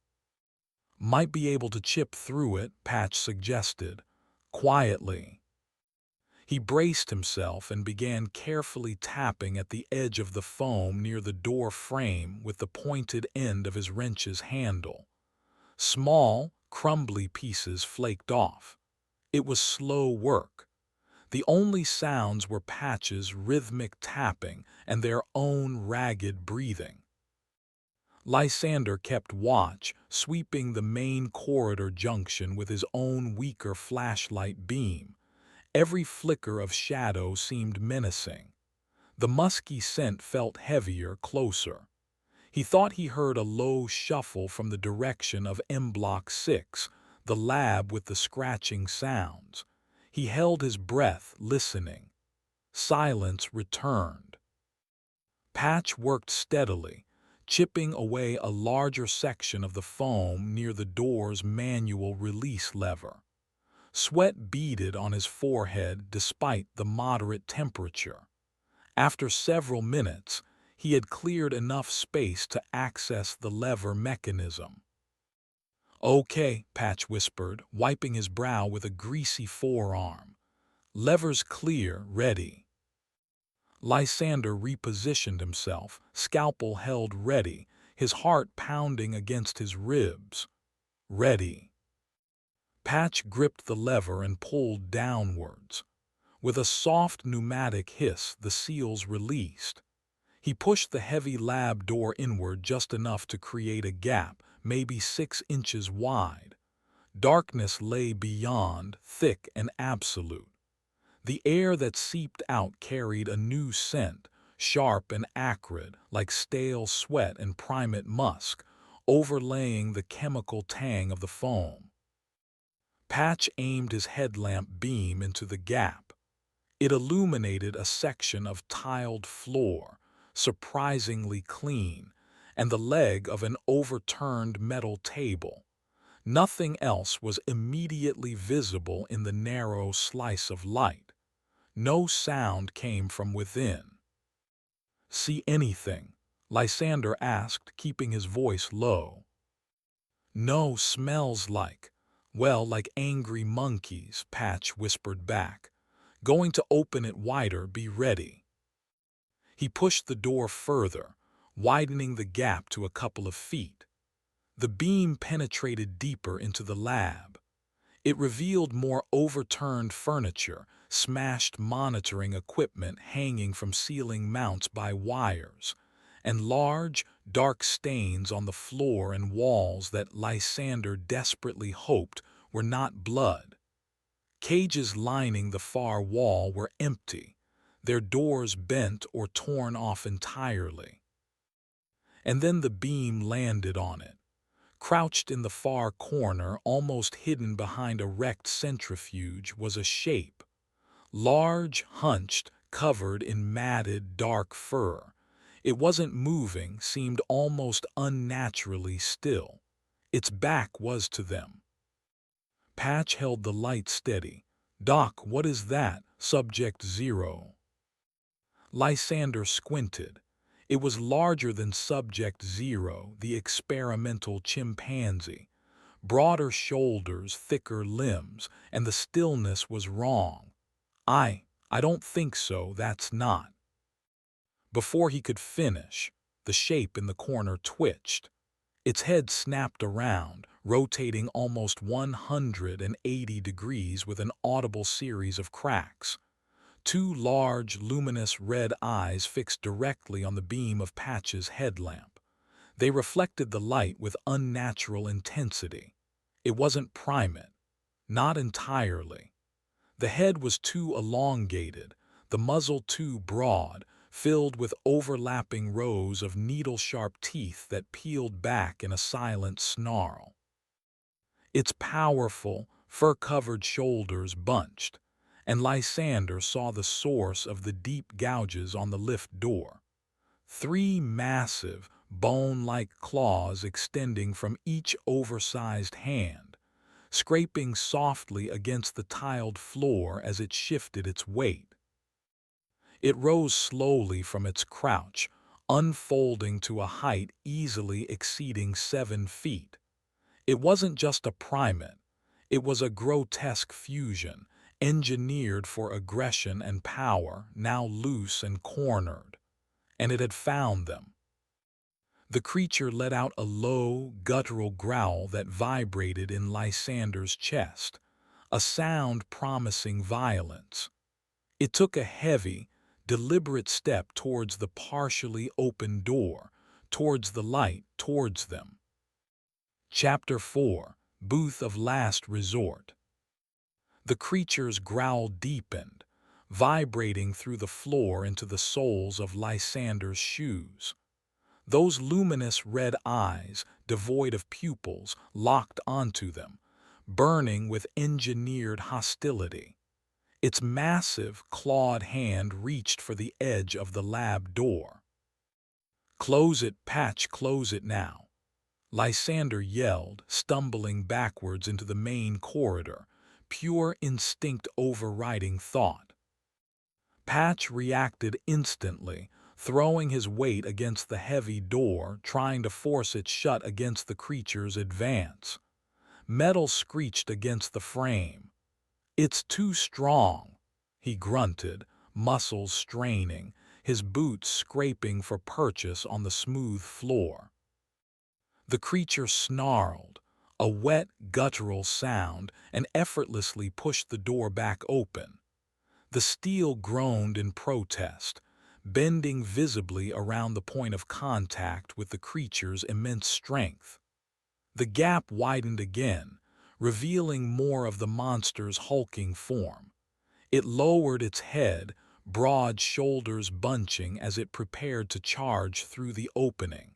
Might be able to chip through it, Patch suggested, quietly. He braced himself and began carefully tapping at the edge of the foam near the door frame with the pointed end of his wrench's handle. Small, crumbly pieces flaked off. It was slow work. The only sounds were Patch's rhythmic tapping and their own ragged breathing. Lysander kept watch, sweeping the main corridor junction with his own weaker flashlight beam. Every flicker of shadow seemed menacing. The musky scent felt heavier, closer. He thought he heard a low shuffle from the direction of M Block 6, the lab with the scratching sounds. He held his breath, listening. Silence returned. Patch worked steadily, chipping away a larger section of the foam near the door's manual release lever. Sweat beaded on his forehead despite the moderate temperature. After several minutes, he had cleared enough space to access the lever mechanism. Okay, Patch whispered, wiping his brow with a greasy forearm. Levers clear, ready. Lysander repositioned himself, scalpel held ready, his heart pounding against his ribs. Ready. Patch gripped the lever and pulled downwards. With a soft pneumatic hiss, the seals released. He pushed the heavy lab door inward just enough to create a gap, maybe 6 inches wide. Darkness lay beyond, thick and absolute. The air that seeped out carried a new scent, sharp and acrid, like stale sweat and primate musk, overlaying the chemical tang of the foam. Patch aimed his headlamp beam into the gap. It illuminated a section of tiled floor, surprisingly clean, and the leg of an overturned metal table. Nothing else was immediately visible in the narrow slice of light. No sound came from within. "See anything?" Lysander asked, keeping his voice low. "No, smells like, well, like angry monkeys," Patch whispered back. "Going to open it wider, be ready." He pushed the door further, widening the gap to a couple of feet. The beam penetrated deeper into the lab. It revealed more overturned furniture, smashed monitoring equipment hanging from ceiling mounts by wires, and large, dark stains on the floor and walls that Lysander desperately hoped were not blood. Cages lining the far wall were empty, their doors bent or torn off entirely. And then the beam landed on it. Crouched in the far corner, almost hidden behind a wrecked centrifuge, was a shape. Large, hunched, covered in matted, dark fur. It wasn't moving, seemed almost unnaturally still. Its back was to them. Patch held the light steady. "Doc, what is that? Subject Zero." Lysander squinted. It was larger than Subject Zero, the experimental chimpanzee. Broader shoulders, thicker limbs, and the stillness was wrong. I don't think so, that's not." Before he could finish, the shape in the corner twitched. Its head snapped around, rotating almost 180 degrees with an audible series of cracks. Two large, luminous red eyes fixed directly on the beam of Patch's headlamp. They reflected the light with unnatural intensity. It wasn't primate. Not entirely. The head was too elongated, the muzzle too broad, filled with overlapping rows of needle-sharp teeth that peeled back in a silent snarl. Its powerful, fur-covered shoulders bunched, and Lysander saw the source of the deep gouges on the lift door. 3 massive, bone-like claws extending from each oversized hand, scraping softly against the tiled floor as it shifted its weight. It rose slowly from its crouch, unfolding to a height easily exceeding 7 feet. It wasn't just a primate. It was a grotesque fusion, engineered for aggression and power, now loose and cornered. And it had found them. The creature let out a low, guttural growl that vibrated in Lysander's chest, a sound promising violence. It took a heavy, deliberate step towards the partially open door, towards the light, towards them. Chapter 4: Booth of Last Resort. The creature's growl deepened, vibrating through the floor into the soles of Lysander's shoes. Those luminous red eyes, devoid of pupils, locked onto them, burning with engineered hostility. Its massive, clawed hand reached for the edge of the lab door. "Close it, Patch, close it now," Lysander yelled, stumbling backwards into the main corridor, pure instinct overriding thought. Patch reacted instantly, throwing his weight against the heavy door, trying to force it shut against the creature's advance. Metal screeched against the frame. "It's too strong," he grunted, muscles straining, his boots scraping for purchase on the smooth floor. The creature snarled, a wet, guttural sound, and effortlessly pushed the door back open. The steel groaned in protest, bending visibly around the point of contact with the creature's immense strength. The gap widened again, revealing more of the monster's hulking form. It lowered its head, broad shoulders bunching as it prepared to charge through the opening.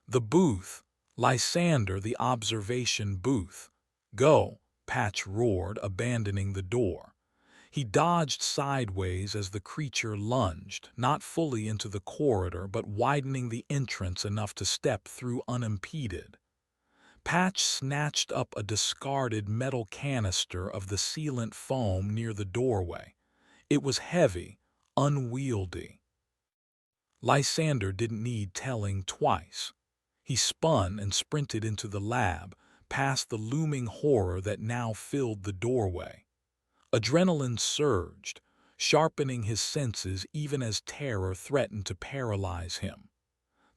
The booth, Lysander, the observation booth. Go, Patch roared, abandoning the door. He dodged sideways as the creature lunged, not fully into the corridor but widening the entrance enough to step through unimpeded. Patch snatched up a discarded metal canister of the sealant foam near the doorway. It was heavy, unwieldy. Lysander didn't need telling twice. He spun and sprinted into the lab, past the looming horror that now filled the doorway. Adrenaline surged, sharpening his senses even as terror threatened to paralyze him.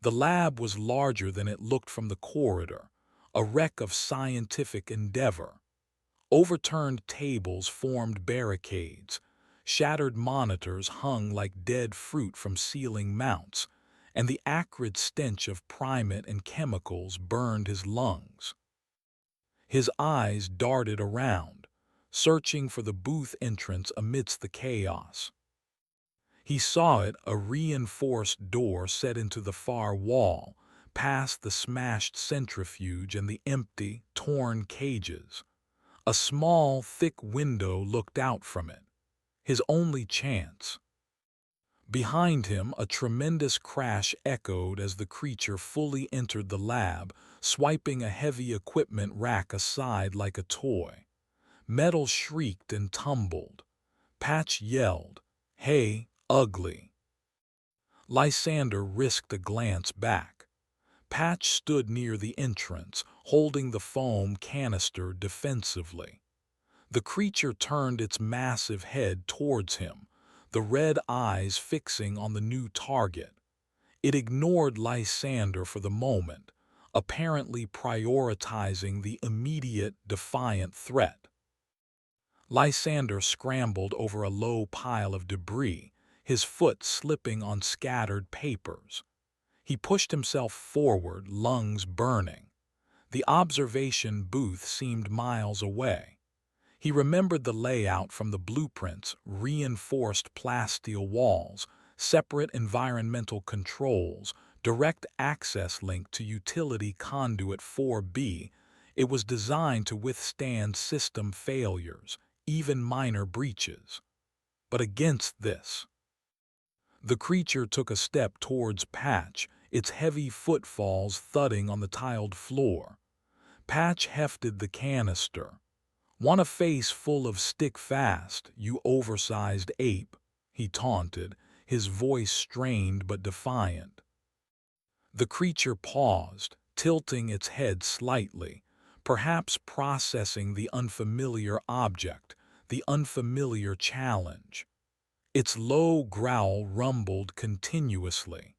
The lab was larger than it looked from the corridor, a wreck of scientific endeavor. Overturned tables formed barricades, shattered monitors hung like dead fruit from ceiling mounts, and the acrid stench of primate and chemicals burned his lungs. His eyes darted around, searching for the booth entrance amidst the chaos. He saw it, a reinforced door set into the far wall, past the smashed centrifuge and the empty, torn cages. A small, thick window looked out from it, his only chance. Behind him, a tremendous crash echoed as the creature fully entered the lab, swiping a heavy equipment rack aside like a toy. Metal shrieked and tumbled. Patch yelled, "Hey, ugly!" Lysander risked a glance back. Patch stood near the entrance, holding the foam canister defensively. The creature turned its massive head towards him, the red eyes fixing on the new target. It ignored Lysander for the moment, apparently prioritizing the immediate, defiant threat. Lysander scrambled over a low pile of debris, his foot slipping on scattered papers. He pushed himself forward, lungs burning. The observation booth seemed miles away. He remembered the layout from the blueprints: reinforced plasteel walls, separate environmental controls, direct access link to utility conduit 4B. It was designed to withstand system failures, even minor breaches. But against this, the creature took a step towards Patch, its heavy footfalls thudding on the tiled floor. Patch hefted the canister. "Want a face full of stick fast, you oversized ape," he taunted, his voice strained but defiant. The creature paused, tilting its head slightly, perhaps processing the unfamiliar object, the unfamiliar challenge. Its low growl rumbled continuously.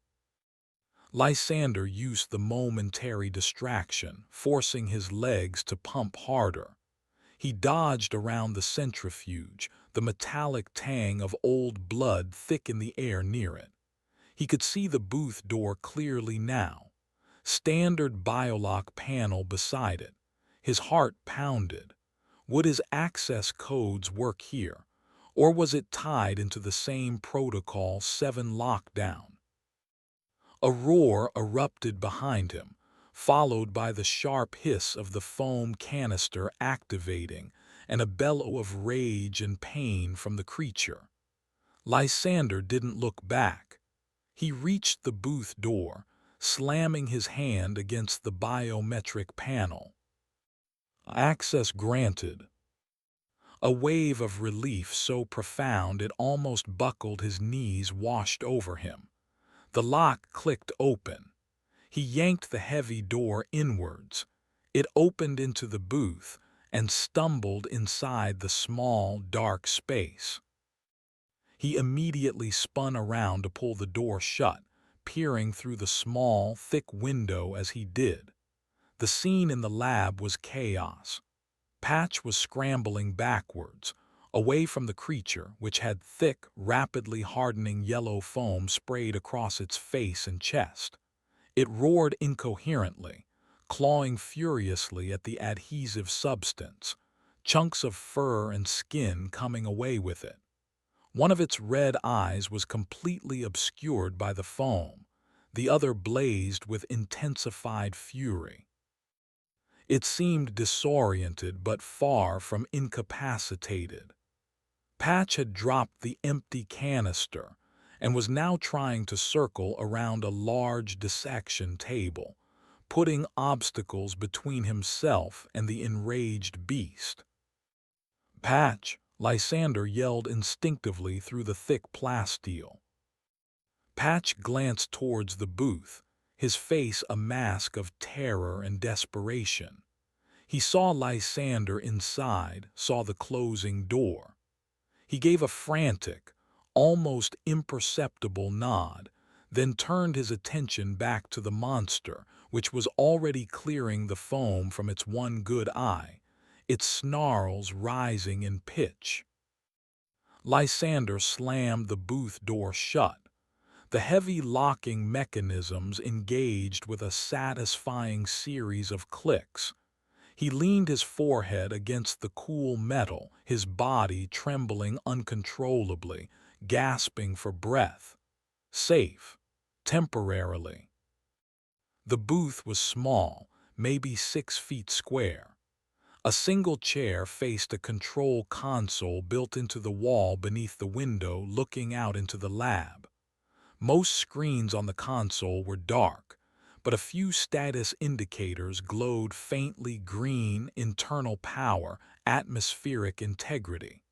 Lysander used the momentary distraction, forcing his legs to pump harder. He dodged around the centrifuge, the metallic tang of old blood thick in the air near it. He could see the booth door clearly now, standard biolock panel beside it. His heart pounded. Would his access codes work here, or was it tied into the same Protocol 7 lockdown? A roar erupted behind him, followed by the sharp hiss of the foam canister activating and a bellow of rage and pain from the creature. Lysander didn't look back. He reached the booth door, slamming his hand against the biometric panel. "Access granted." A wave of relief so profound it almost buckled his knees washed over him. The lock clicked open. He yanked the heavy door inwards. It opened into the booth and stumbled inside the small, dark space. He immediately spun around to pull the door shut, peering through the small, thick window as he did. The scene in the lab was chaos. Patch was scrambling backwards, away from the creature, which had thick, rapidly hardening yellow foam sprayed across its face and chest. It roared incoherently, clawing furiously at the adhesive substance, chunks of fur and skin coming away with it. One of its red eyes was completely obscured by the foam, the other blazed with intensified fury. It seemed disoriented but far from incapacitated. Patch had dropped the empty canister and was now trying to circle around a large dissection table, putting obstacles between himself and the enraged beast. "Patch!" Lysander yelled instinctively through the thick plasteel. Patch glanced towards the booth, his face a mask of terror and desperation. He saw Lysander inside, saw the closing door. He gave a frantic, almost imperceptible nod, then turned his attention back to the monster, which was already clearing the foam from its one good eye, its snarls rising in pitch. Lysander slammed the booth door shut. The heavy locking mechanisms engaged with a satisfying series of clicks. He leaned his forehead against the cool metal, his body trembling uncontrollably, gasping for breath. Safe. Temporarily. The booth was small, maybe 6 feet square. A single chair faced a control console built into the wall beneath the window looking out into the lab. Most screens on the console were dark, but a few status indicators glowed faintly green: internal power, atmospheric integrity.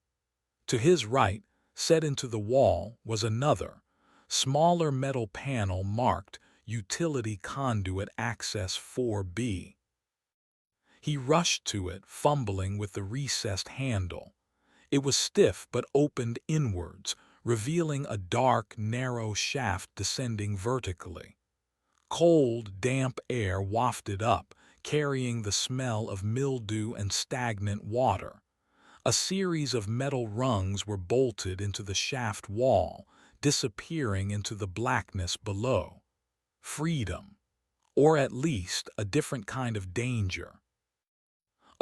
To his right, set into the wall, was another, smaller metal panel marked Utility Conduit Access 4B. He rushed to it, fumbling with the recessed handle. It was stiff but opened inwards, revealing a dark, narrow shaft descending vertically. Cold, damp air wafted up, carrying the smell of mildew and stagnant water. A series of metal rungs were bolted into the shaft wall, disappearing into the blackness below. Freedom. Or at least a different kind of danger.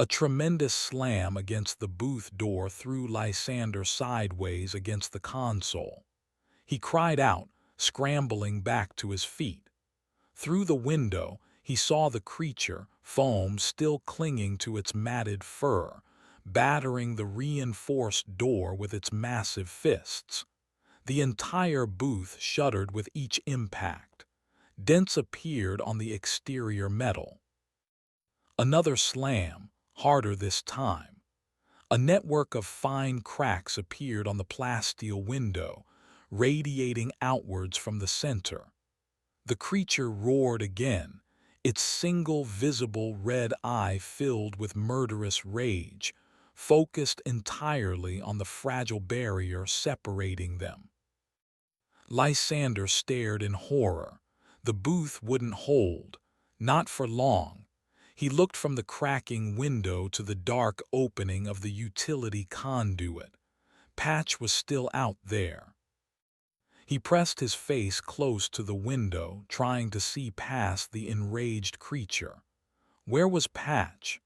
A tremendous slam against the booth door threw Lysander sideways against the console. He cried out, scrambling back to his feet. Through the window, he saw the creature, foam still clinging to its matted fur, battering the reinforced door with its massive fists. The entire booth shuddered with each impact. Dents appeared on the exterior metal. Another slam, harder this time. A network of fine cracks appeared on the plasteel window, radiating outwards from the center. The creature roared again, its single visible red eye filled with murderous rage, focused entirely on the fragile barrier separating them. Lysander stared in horror. The booth wouldn't hold, not for long. He looked from the cracking window to the dark opening of the utility conduit. Patch was still out there. He pressed his face close to the window, trying to see past the enraged creature. Where was Patch?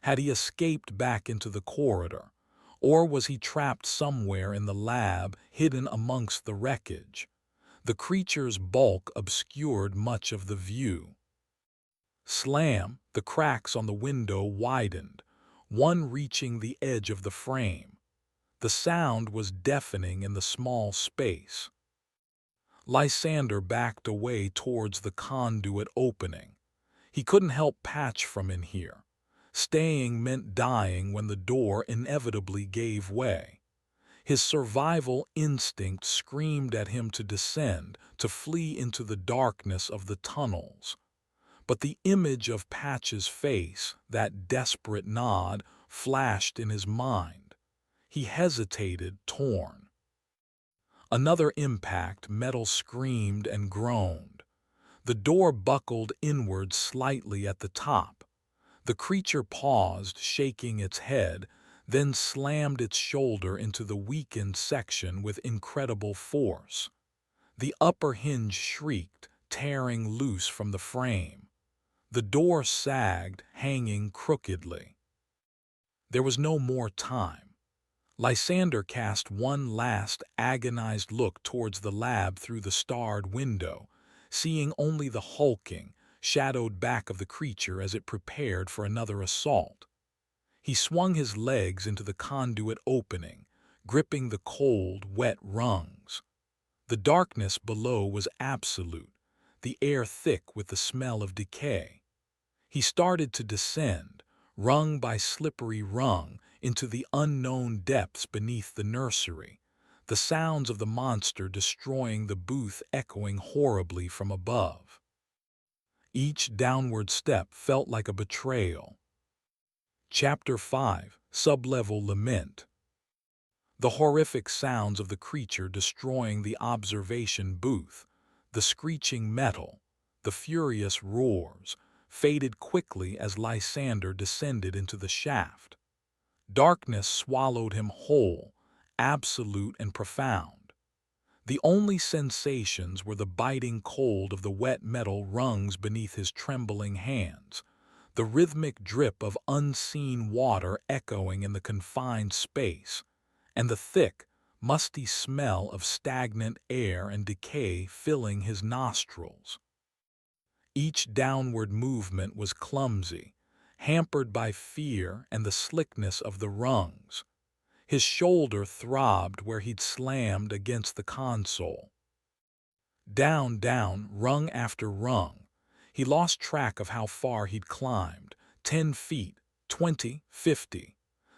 Had he escaped back into the corridor? Or was he trapped somewhere in the lab, hidden amongst the wreckage? The creature's bulk obscured much of the view. Slam! The cracks on the window widened, one reaching the edge of the frame. The sound was deafening in the small space. Lysander backed away towards the conduit opening. He couldn't help Patch from in here. Staying meant dying when the door inevitably gave way. His survival instinct screamed at him to descend, to flee into the darkness of the tunnels. But the image of Patch's face, that desperate nod, flashed in his mind. He hesitated, torn. Another impact, metal screamed and groaned. The door buckled inward slightly at the top. The creature paused, shaking its head, then slammed its shoulder into the weakened section with incredible force. The upper hinge shrieked, tearing loose from the frame. The door sagged, hanging crookedly. There was no more time. Lysander cast one last agonized look towards the lab through the starred window, seeing only the hulking, shadowed back of the creature as it prepared for another assault. He swung his legs into the conduit opening, gripping the cold, wet rungs. The darkness below was absolute, the air thick with the smell of decay. He started to descend, rung by slippery rung, into the unknown depths beneath the nursery, the sounds of the monster destroying the booth echoing horribly from above. Each downward step felt like a betrayal. Chapter 5: Sublevel Lament. The horrific sounds of the creature destroying the observation booth, the screeching metal, the furious roars, faded quickly as Lysander descended into the shaft. Darkness swallowed him whole, absolute and profound. The only sensations were the biting cold of the wet metal rungs beneath his trembling hands, the rhythmic drip of unseen water echoing in the confined space, and the thick, musty smell of stagnant air and decay filling his nostrils. Each downward movement was clumsy, hampered by fear and the slickness of the rungs. His shoulder throbbed where he'd slammed against the console. Down, down, rung after rung. He lost track of how far he'd climbed. 10 feet, 20, 50.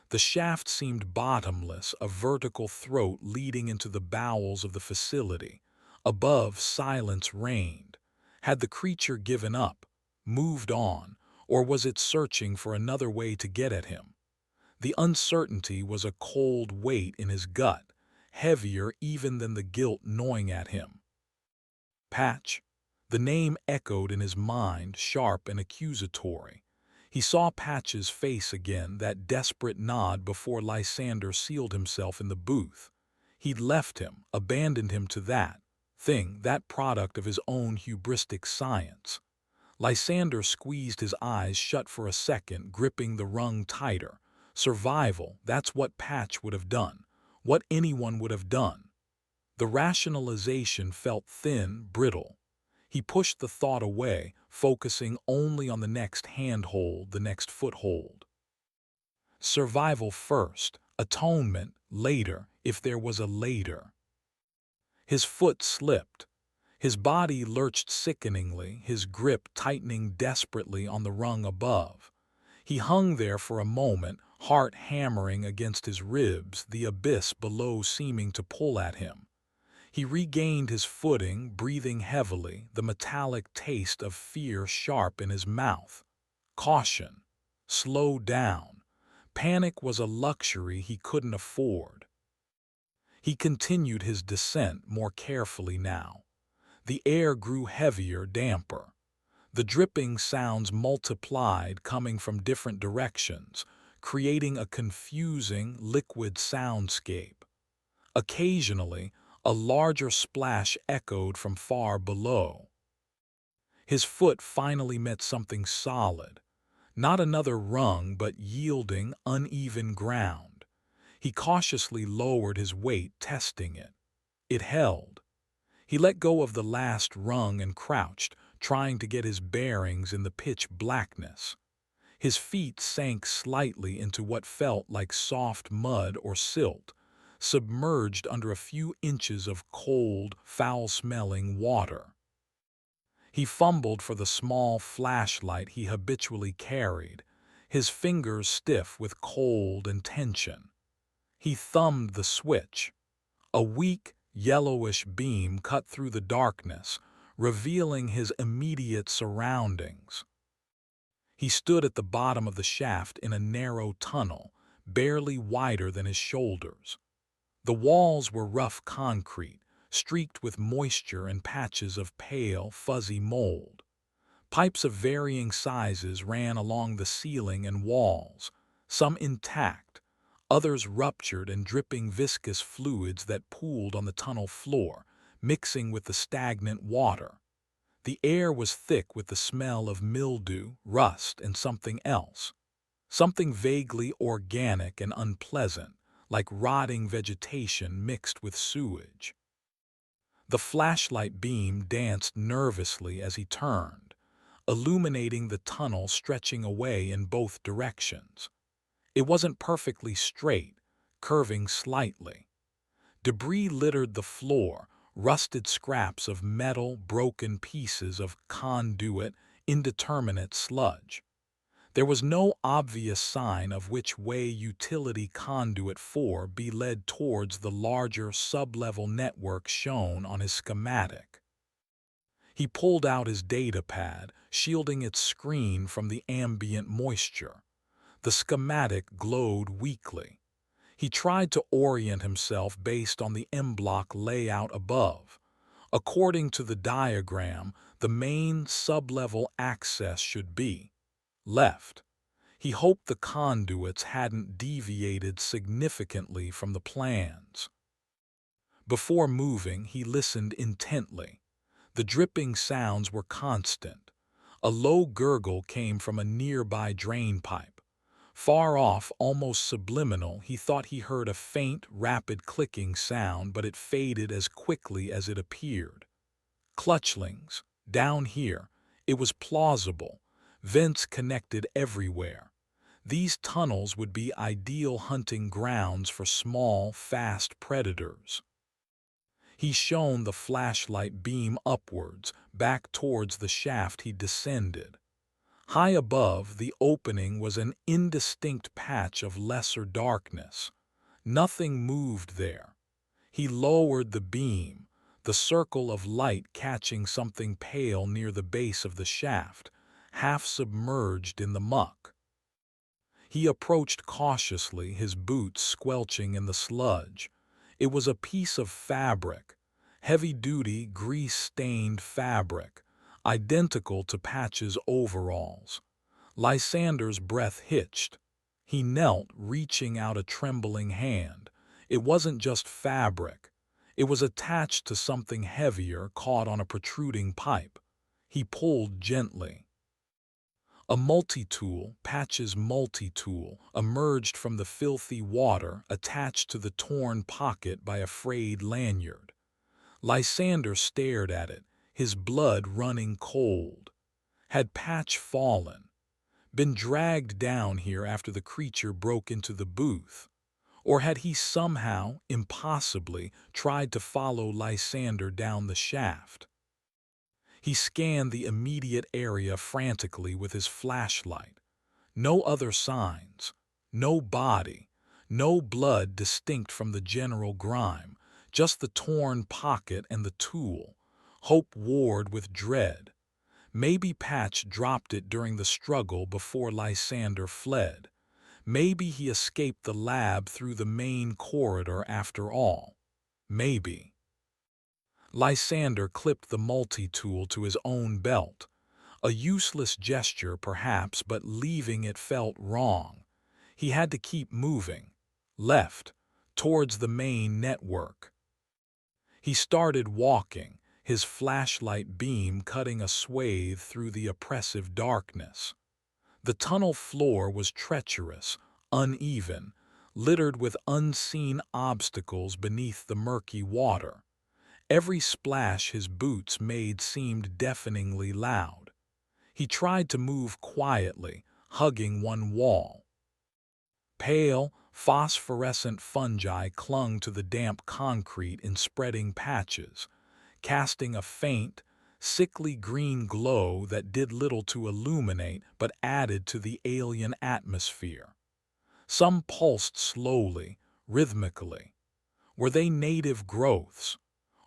The shaft seemed bottomless, a vertical throat leading into the bowels of the facility. Above, silence reigned. Had the creature given up, moved on, or was it searching for another way to get at him? The uncertainty was a cold weight in his gut, heavier even than the guilt gnawing at him. Patch. The name echoed in his mind, sharp and accusatory. He saw Patch's face again, that desperate nod before Lysander sealed himself in the booth. He'd left him, abandoned him to that thing, that product of his own hubristic science. Lysander squeezed his eyes shut for a second, gripping the rung tighter. Survival, that's what Patch would have done, what anyone would have done. The rationalization felt thin, brittle. He pushed the thought away, focusing only on the next handhold, the next foothold. Survival first, atonement later, if there was a later. His foot slipped. His body lurched sickeningly, his grip tightening desperately on the rung above. He hung there for a moment, heart hammering against his ribs, the abyss below seeming to pull at him. He regained his footing, breathing heavily, the metallic taste of fear sharp in his mouth. Caution. Slow down. Panic was a luxury he couldn't afford. He continued his descent more carefully now. The air grew heavier, damper. The dripping sounds multiplied, coming from different directions, creating a confusing, liquid soundscape. Occasionally, a larger splash echoed from far below. His foot finally met something solid. Not another rung, but yielding, uneven ground. He cautiously lowered his weight, testing it. It held. He let go of the last rung and crouched, trying to get his bearings in the pitch blackness. His feet sank slightly into what felt like soft mud or silt, submerged under a few inches of cold, foul-smelling water. He fumbled for the small flashlight he habitually carried, his fingers stiff with cold and tension. He thumbed the switch. A weak, yellowish beam cut through the darkness, revealing his immediate surroundings. He stood at the bottom of the shaft in a narrow tunnel, barely wider than his shoulders. The walls were rough concrete, streaked with moisture and patches of pale, fuzzy mold. Pipes of varying sizes ran along the ceiling and walls, some intact, others ruptured and dripping viscous fluids that pooled on the tunnel floor, mixing with the stagnant water. The air was thick with the smell of mildew, rust, and something else. Something vaguely organic and unpleasant, like rotting vegetation mixed with sewage. The flashlight beam danced nervously as he turned, illuminating the tunnel stretching away in both directions. It wasn't perfectly straight, curving slightly. Debris littered the floor, rusted scraps of metal, broken pieces of conduit, indeterminate sludge. There was no obvious sign of which way utility conduit 4B led towards the larger sublevel network shown on his schematic. He pulled out his data pad, shielding its screen from the ambient moisture. The schematic glowed weakly. He tried to orient himself based on the M-block layout above. According to the diagram, the main sublevel access should be left. He hoped the conduits hadn't deviated significantly from the plans. Before moving, he listened intently. The dripping sounds were constant. A low gurgle came from a nearby drain pipe. Far off, almost subliminal, he thought he heard a faint, rapid clicking sound, but it faded as quickly as it appeared. Clutchlings. Down here. It was plausible. Vents connected everywhere. These tunnels would be ideal hunting grounds for small, fast predators. He shone the flashlight beam upwards, back towards the shaft he descended. High above, the opening was an indistinct patch of lesser darkness. Nothing moved there. He lowered the beam, the circle of light catching something pale near the base of the shaft, half submerged in the muck. He approached cautiously, his boots squelching in the sludge. It was a piece of fabric, heavy-duty, grease-stained fabric, identical to Patch's overalls. Lysander's breath hitched. He knelt, reaching out a trembling hand. It wasn't just fabric. It was attached to something heavier, caught on a protruding pipe. He pulled gently. A multi-tool, Patch's multi-tool, emerged from the filthy water, attached to the torn pocket by a frayed lanyard. Lysander stared at it, his blood running cold. Had Patch fallen? Been dragged down here after the creature broke into the booth? Or had he somehow, impossibly, tried to follow Lysander down the shaft? He scanned the immediate area frantically with his flashlight. No other signs, no body, no blood distinct from the general grime, just the torn pocket and the tool. Hope warred with dread. Maybe Patch dropped it during the struggle before Lysander fled. Maybe he escaped the lab through the main corridor after all. Maybe. Lysander clipped the multi-tool to his own belt. A useless gesture, perhaps, but leaving it felt wrong. He had to keep moving. Left, towards the main network. He started walking, his flashlight beam cutting a swathe through the oppressive darkness. The tunnel floor was treacherous, uneven, littered with unseen obstacles beneath the murky water. Every splash his boots made seemed deafeningly loud. He tried to move quietly, hugging one wall. Pale, phosphorescent fungi clung to the damp concrete in spreading patches, casting a faint, sickly green glow that did little to illuminate but added to the alien atmosphere. Some pulsed slowly, rhythmically. Were they native growths?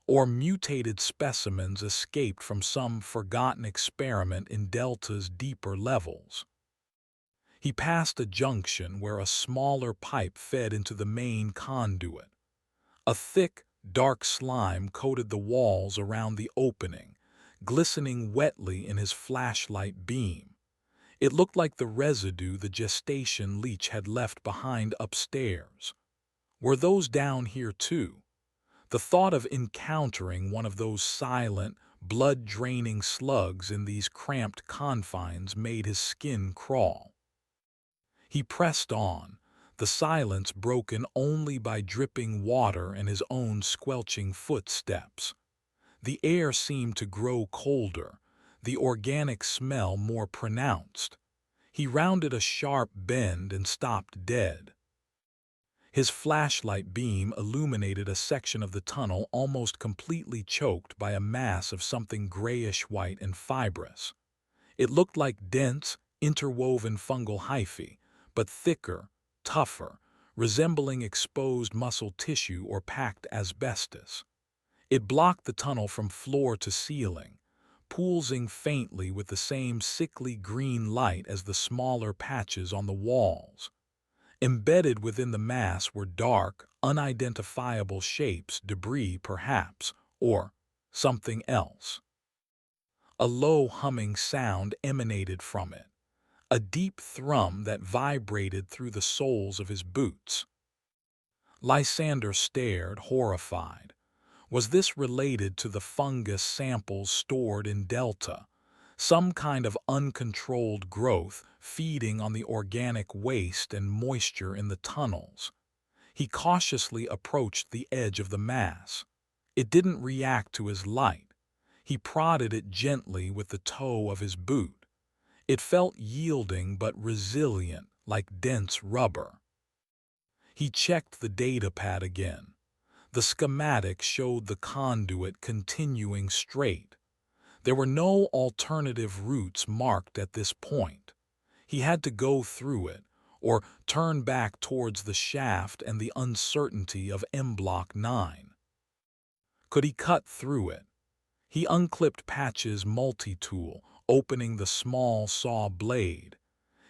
Or mutated specimens escaped from some forgotten experiment in Delta's deeper levels? He passed a junction where a smaller pipe fed into the main conduit. A thick, dark slime coated the walls around the opening, glistening wetly in his flashlight beam. It looked like the residue the gestation leech had left behind upstairs. Were those down here too? The thought of encountering one of those silent, blood-draining slugs in these cramped confines made his skin crawl. He pressed on, the silence broken only by dripping water and his own squelching footsteps. The air seemed to grow colder, the organic smell more pronounced. He rounded a sharp bend and stopped dead. His flashlight beam illuminated a section of the tunnel almost completely choked by a mass of something grayish-white and fibrous. It looked like dense, interwoven fungal hyphae, but thicker, tougher, resembling exposed muscle tissue or packed asbestos. It blocked the tunnel from floor to ceiling, pulsing faintly with the same sickly green light as the smaller patches on the walls. Embedded within the mass were dark, unidentifiable shapes, debris perhaps, or something else. A low humming sound emanated from it, a deep thrum that vibrated through the soles of his boots. Lysander stared, horrified. Was this related to the fungus samples stored in Delta? Some kind of uncontrolled growth feeding on the organic waste and moisture in the tunnels. He cautiously approached the edge of the mass. It didn't react to his light. He prodded it gently with the toe of his boot. It felt yielding but resilient, like dense rubber. He checked the datapad again. The schematic showed the conduit continuing straight. There were no alternative routes marked at this point. He had to go through it, or turn back towards the shaft and the uncertainty of M Block 9. Could he cut through it? He unclipped Patch's multi-tool, opening the small saw blade.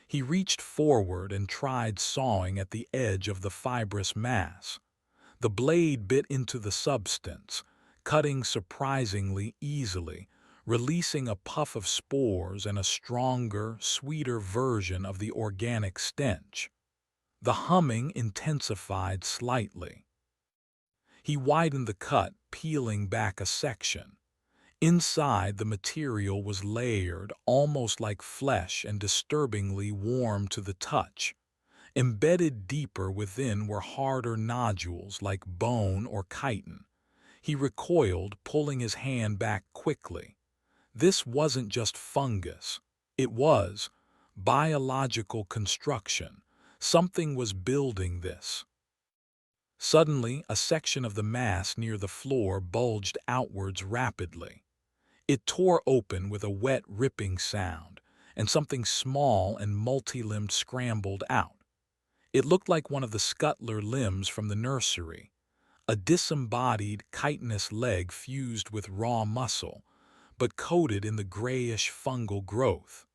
He reached forward and tried sawing at the edge of the fibrous mass. The blade bit into the substance, cutting surprisingly easily, releasing a puff of spores and a stronger, sweeter version of the organic stench. The humming intensified slightly. He widened the cut, peeling back a section. Inside, the material was layered, almost like flesh and disturbingly warm to the touch. Embedded deeper within were harder nodules like bone or chitin. He recoiled, pulling his hand back quickly. This wasn't just fungus. It was biological construction. Something was building this. Suddenly, a section of the mass near the floor bulged outwards rapidly. It tore open with a wet, ripping sound, and something small and multi-limbed scrambled out. It looked like one of the scuttler limbs from the nursery, a disembodied, chitinous leg fused with raw muscle, but coated in the grayish fungal growth.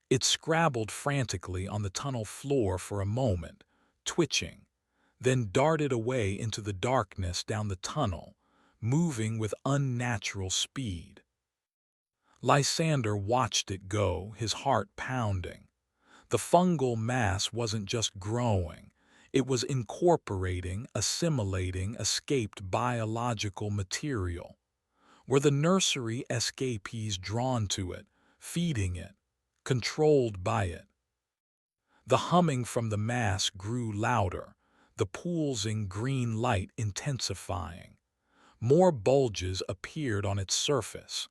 It scrabbled frantically on the tunnel floor for a moment, twitching, then darted away into the darkness down the tunnel, moving with unnatural speed. Lysander watched it go, his heart pounding. The fungal mass wasn't just growing. It was incorporating, assimilating, escaped biological material. Were the nursery escapees drawn to it, feeding it, controlled by it? The humming from the mass grew louder, the pulsing green light intensifying. More bulges appeared on its surface.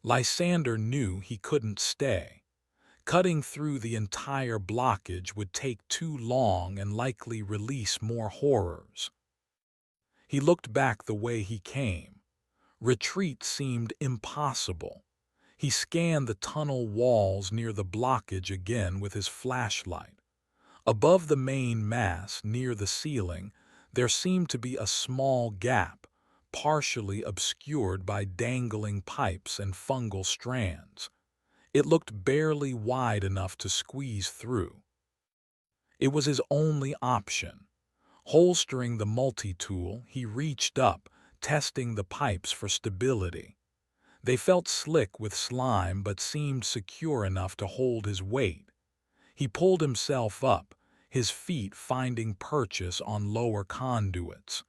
Lysander knew he couldn't stay. Cutting through the entire blockage would take too long and likely release more horrors. He looked back the way he came. Retreat seemed impossible. He scanned the tunnel walls near the blockage again with his flashlight. Above the main mass, near the ceiling, there seemed to be a small gap, partially obscured by dangling pipes and fungal strands. It looked barely wide enough to squeeze through. It was his only option. Holstering the multi-tool, he reached up, testing the pipes for stability. They felt slick with slime but seemed secure enough to hold his weight. He pulled himself up, his feet finding purchase on lower conduits.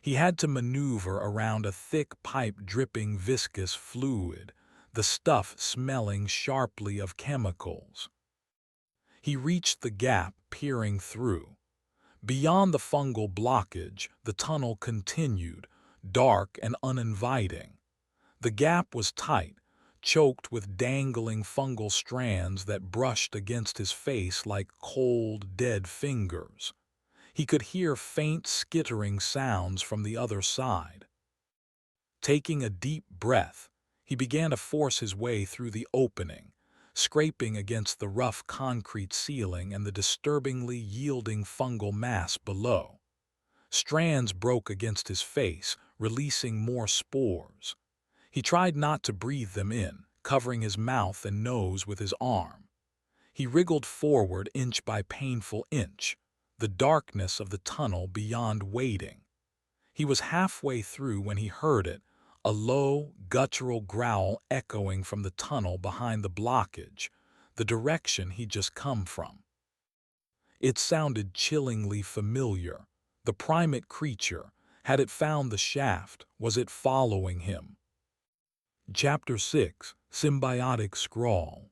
He had to maneuver around a thick pipe dripping viscous fluid, the stuff smelling sharply of chemicals. He reached the gap, peering through. Beyond the fungal blockage, the tunnel continued, dark and uninviting. The gap was tight, choked with dangling fungal strands that brushed against his face like cold, dead fingers. He could hear faint skittering sounds from the other side. Taking a deep breath, he began to force his way through the opening, scraping against the rough concrete ceiling and the disturbingly yielding fungal mass below. Strands broke against his face, releasing more spores. He tried not to breathe them in, covering his mouth and nose with his arm. He wriggled forward inch by painful inch, the darkness of the tunnel beyond waiting. He was halfway through when he heard it, a low, guttural growl echoing from the tunnel behind the blockage, the direction he'd just come from. It sounded chillingly familiar. The primate creature, had it found the shaft, was it following him? Chapter 6, Symbiotic Scrawl.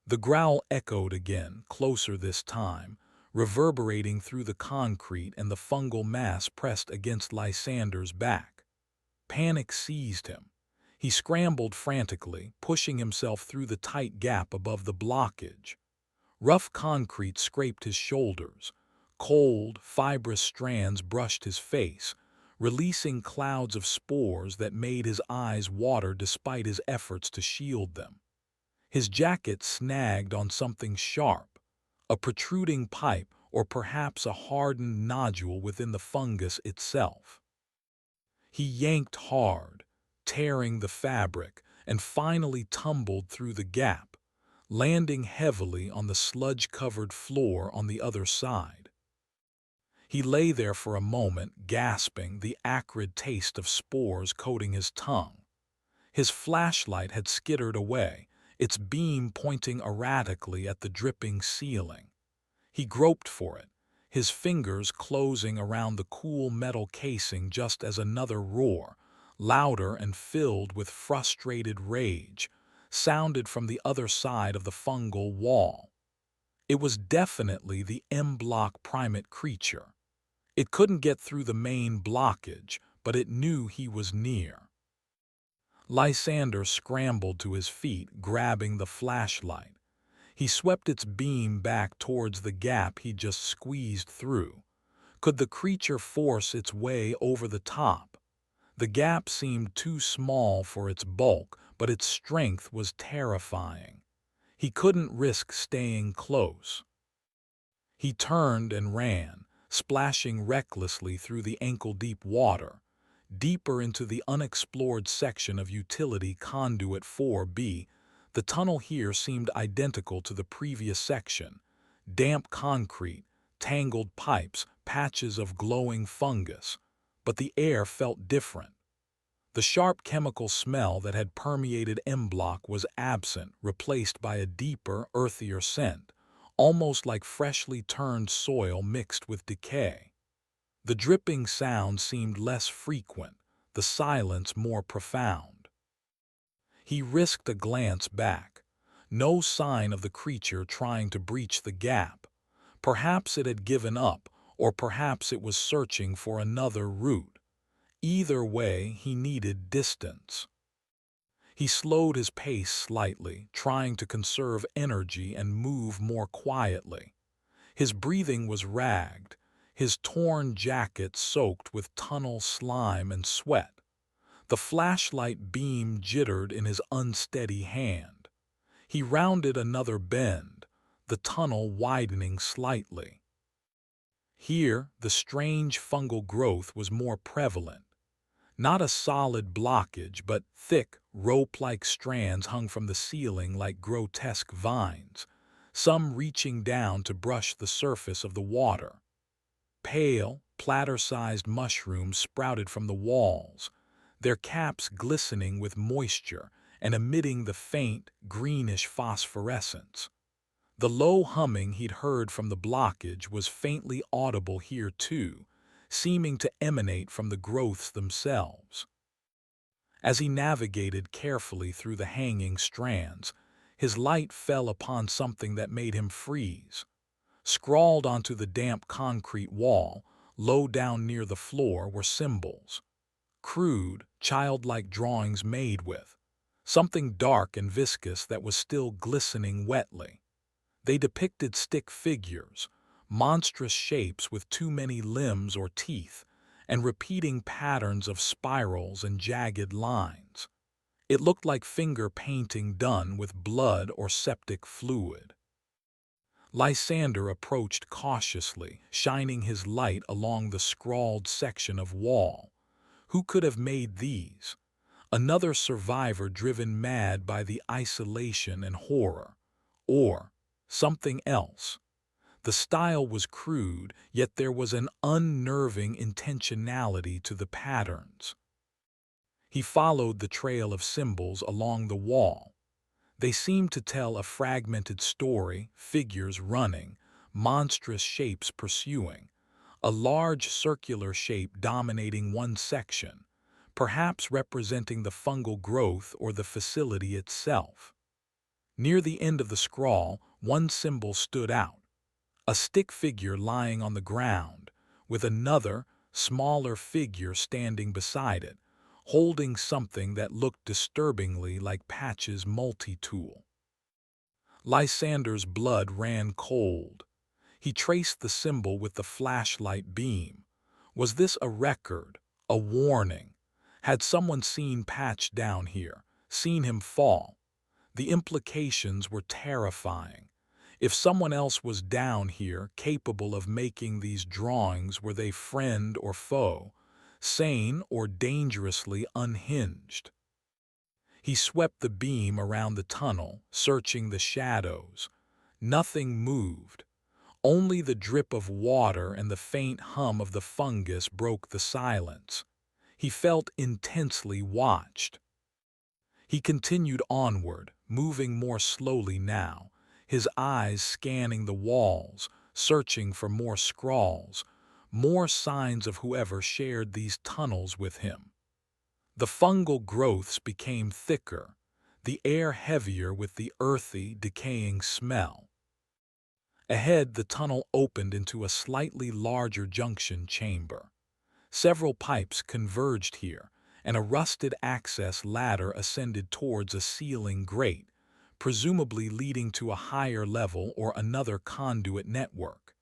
The growl echoed again, closer this time, reverberating through the concrete and the fungal mass pressed against Lysander's back. Panic seized him. He scrambled frantically, pushing himself through the tight gap above the blockage. Rough concrete scraped his shoulders. Cold, fibrous strands brushed his face, releasing clouds of spores that made his eyes water despite his efforts to shield them. His jacket snagged on something sharp, a protruding pipe or perhaps a hardened nodule within the fungus itself. He yanked hard, tearing the fabric, and finally tumbled through the gap, landing heavily on the sludge-covered floor on the other side. He lay there for a moment, gasping, the acrid taste of spores coating his tongue. His flashlight had skittered away, its beam pointing erratically at the dripping ceiling. He groped for it, his fingers closing around the cool metal casing just as another roar, louder and filled with frustrated rage, sounded from the other side of the fungal wall. It was definitely the M-block primate creature. It couldn't get through the main blockage, but it knew he was near. Lysander scrambled to his feet, grabbing the flashlight. He swept its beam back towards the gap he'd just squeezed through. Could the creature force its way over the top? The gap seemed too small for its bulk, but its strength was terrifying. He couldn't risk staying close. He turned and ran, splashing recklessly through the ankle-deep water, deeper into the unexplored section of Utility Conduit 4B. The tunnel here seemed identical to the previous section. Damp concrete, tangled pipes, patches of glowing fungus. But the air felt different. The sharp chemical smell that had permeated M-block was absent, replaced by a deeper, earthier scent, almost like freshly turned soil mixed with decay. The dripping sound seemed less frequent, the silence more profound. He risked a glance back. No sign of the creature trying to breach the gap. Perhaps it had given up, or perhaps it was searching for another route. Either way, he needed distance. He slowed his pace slightly, trying to conserve energy and move more quietly. His breathing was ragged, his torn jacket soaked with tunnel slime and sweat. The flashlight beam jittered in his unsteady hand. He rounded another bend, the tunnel widening slightly. Here, the strange fungal growth was more prevalent. Not a solid blockage, but thick, rope-like strands hung from the ceiling like grotesque vines, some reaching down to brush the surface of the water. Pale, platter-sized mushrooms sprouted from the walls, their caps glistening with moisture and emitting the faint, greenish phosphorescence. The low humming he'd heard from the blockage was faintly audible here too, seeming to emanate from the growths themselves. As he navigated carefully through the hanging strands, his light fell upon something that made him freeze. Scrawled onto the damp concrete wall, low down near the floor, were symbols. Crude, childlike drawings made with something dark and viscous that was still glistening wetly. They depicted stick figures, monstrous shapes with too many limbs or teeth, and repeating patterns of spirals and jagged lines. It looked like finger painting done with blood or septic fluid. Lysander approached cautiously, shining his light along the scrawled section of wall. Who could have made these? Another survivor driven mad by the isolation and horror. Or something else. The style was crude, yet there was an unnerving intentionality to the patterns. He followed the trail of symbols along the wall. They seemed to tell a fragmented story, figures running, monstrous shapes pursuing, a large circular shape dominating one section, perhaps representing the fungal growth or the facility itself. Near the end of the scrawl, one symbol stood out, a stick figure lying on the ground, with another, smaller figure standing beside it, holding something that looked disturbingly like Patch's multi-tool. Lysander's blood ran cold. He traced the symbol with the flashlight beam. Was this a record, a warning? Had someone seen Patch down here, seen him fall? The implications were terrifying. If someone else was down here, capable of making these drawings, were they friend or foe, sane or dangerously unhinged? He swept the beam around the tunnel, searching the shadows. Nothing moved. Only the drip of water and the faint hum of the fungus broke the silence. He felt intensely watched. He continued onward, moving more slowly now, his eyes scanning the walls, searching for more scrawls, more signs of whoever shared these tunnels with him. The fungal growths became thicker, the air heavier with the earthy, decaying smell. Ahead, the tunnel opened into a slightly larger junction chamber. Several pipes converged here, and a rusted access ladder ascended towards a ceiling grate, presumably leading to a higher level or another conduit network.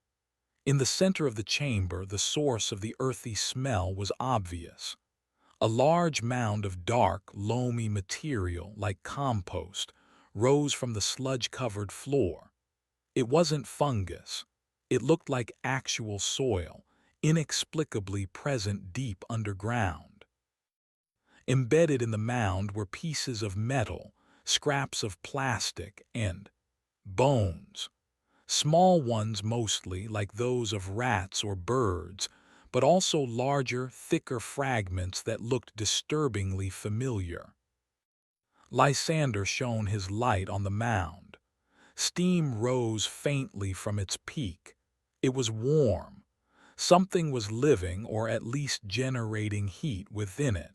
In the center of the chamber, the source of the earthy smell was obvious. A large mound of dark, loamy material, like compost, rose from the sludge-covered floor. It wasn't fungus. It looked like actual soil, inexplicably present deep underground. Embedded in the mound were pieces of metal, scraps of plastic, and bones. Small ones mostly, like those of rats or birds, but also larger, thicker fragments that looked disturbingly familiar. Lysander shone his light on the mound. Steam rose faintly from its peak. It was warm. Something was living or at least generating heat within it.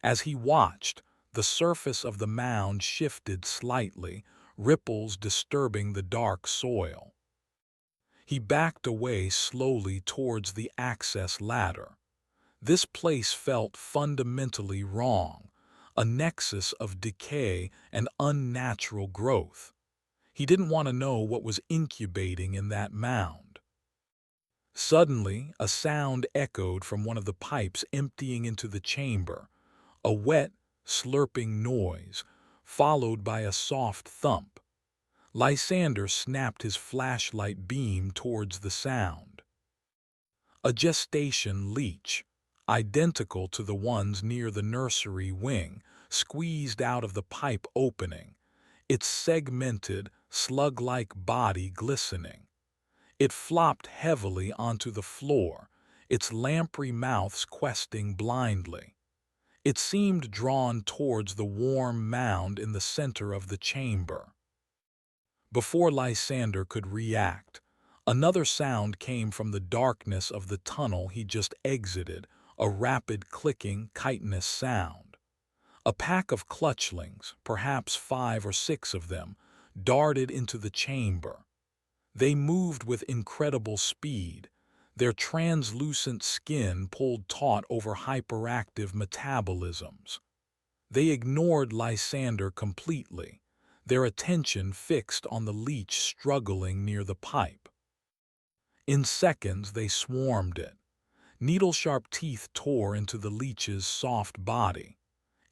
As he watched, the surface of the mound shifted slightly, ripples disturbing the dark soil. He backed away slowly towards the access ladder. This place felt fundamentally wrong, a nexus of decay and unnatural growth. He didn't want to know what was incubating in that mound. Suddenly, a sound echoed from one of the pipes emptying into the chamber, a wet, slurping noise, followed by a soft thump. Lysander snapped his flashlight beam towards the sound. A gestation leech, identical to the ones near the nursery wing, squeezed out of the pipe opening, its segmented, slug-like body glistening. It flopped heavily onto the floor, its lamprey mouths questing blindly. It seemed drawn towards the warm mound in the center of the chamber. Before Lysander could react, another sound came from the darkness of the tunnel he just exited, a rapid clicking, chitinous sound. A pack of clutchlings, perhaps 5 or 6 of them, darted into the chamber. They moved with incredible speed, their translucent skin pulled taut over hyperactive metabolisms. They ignored Lysander completely, their attention fixed on the leech struggling near the pipe. In seconds they swarmed it. Needle-sharp teeth tore into the leech's soft body.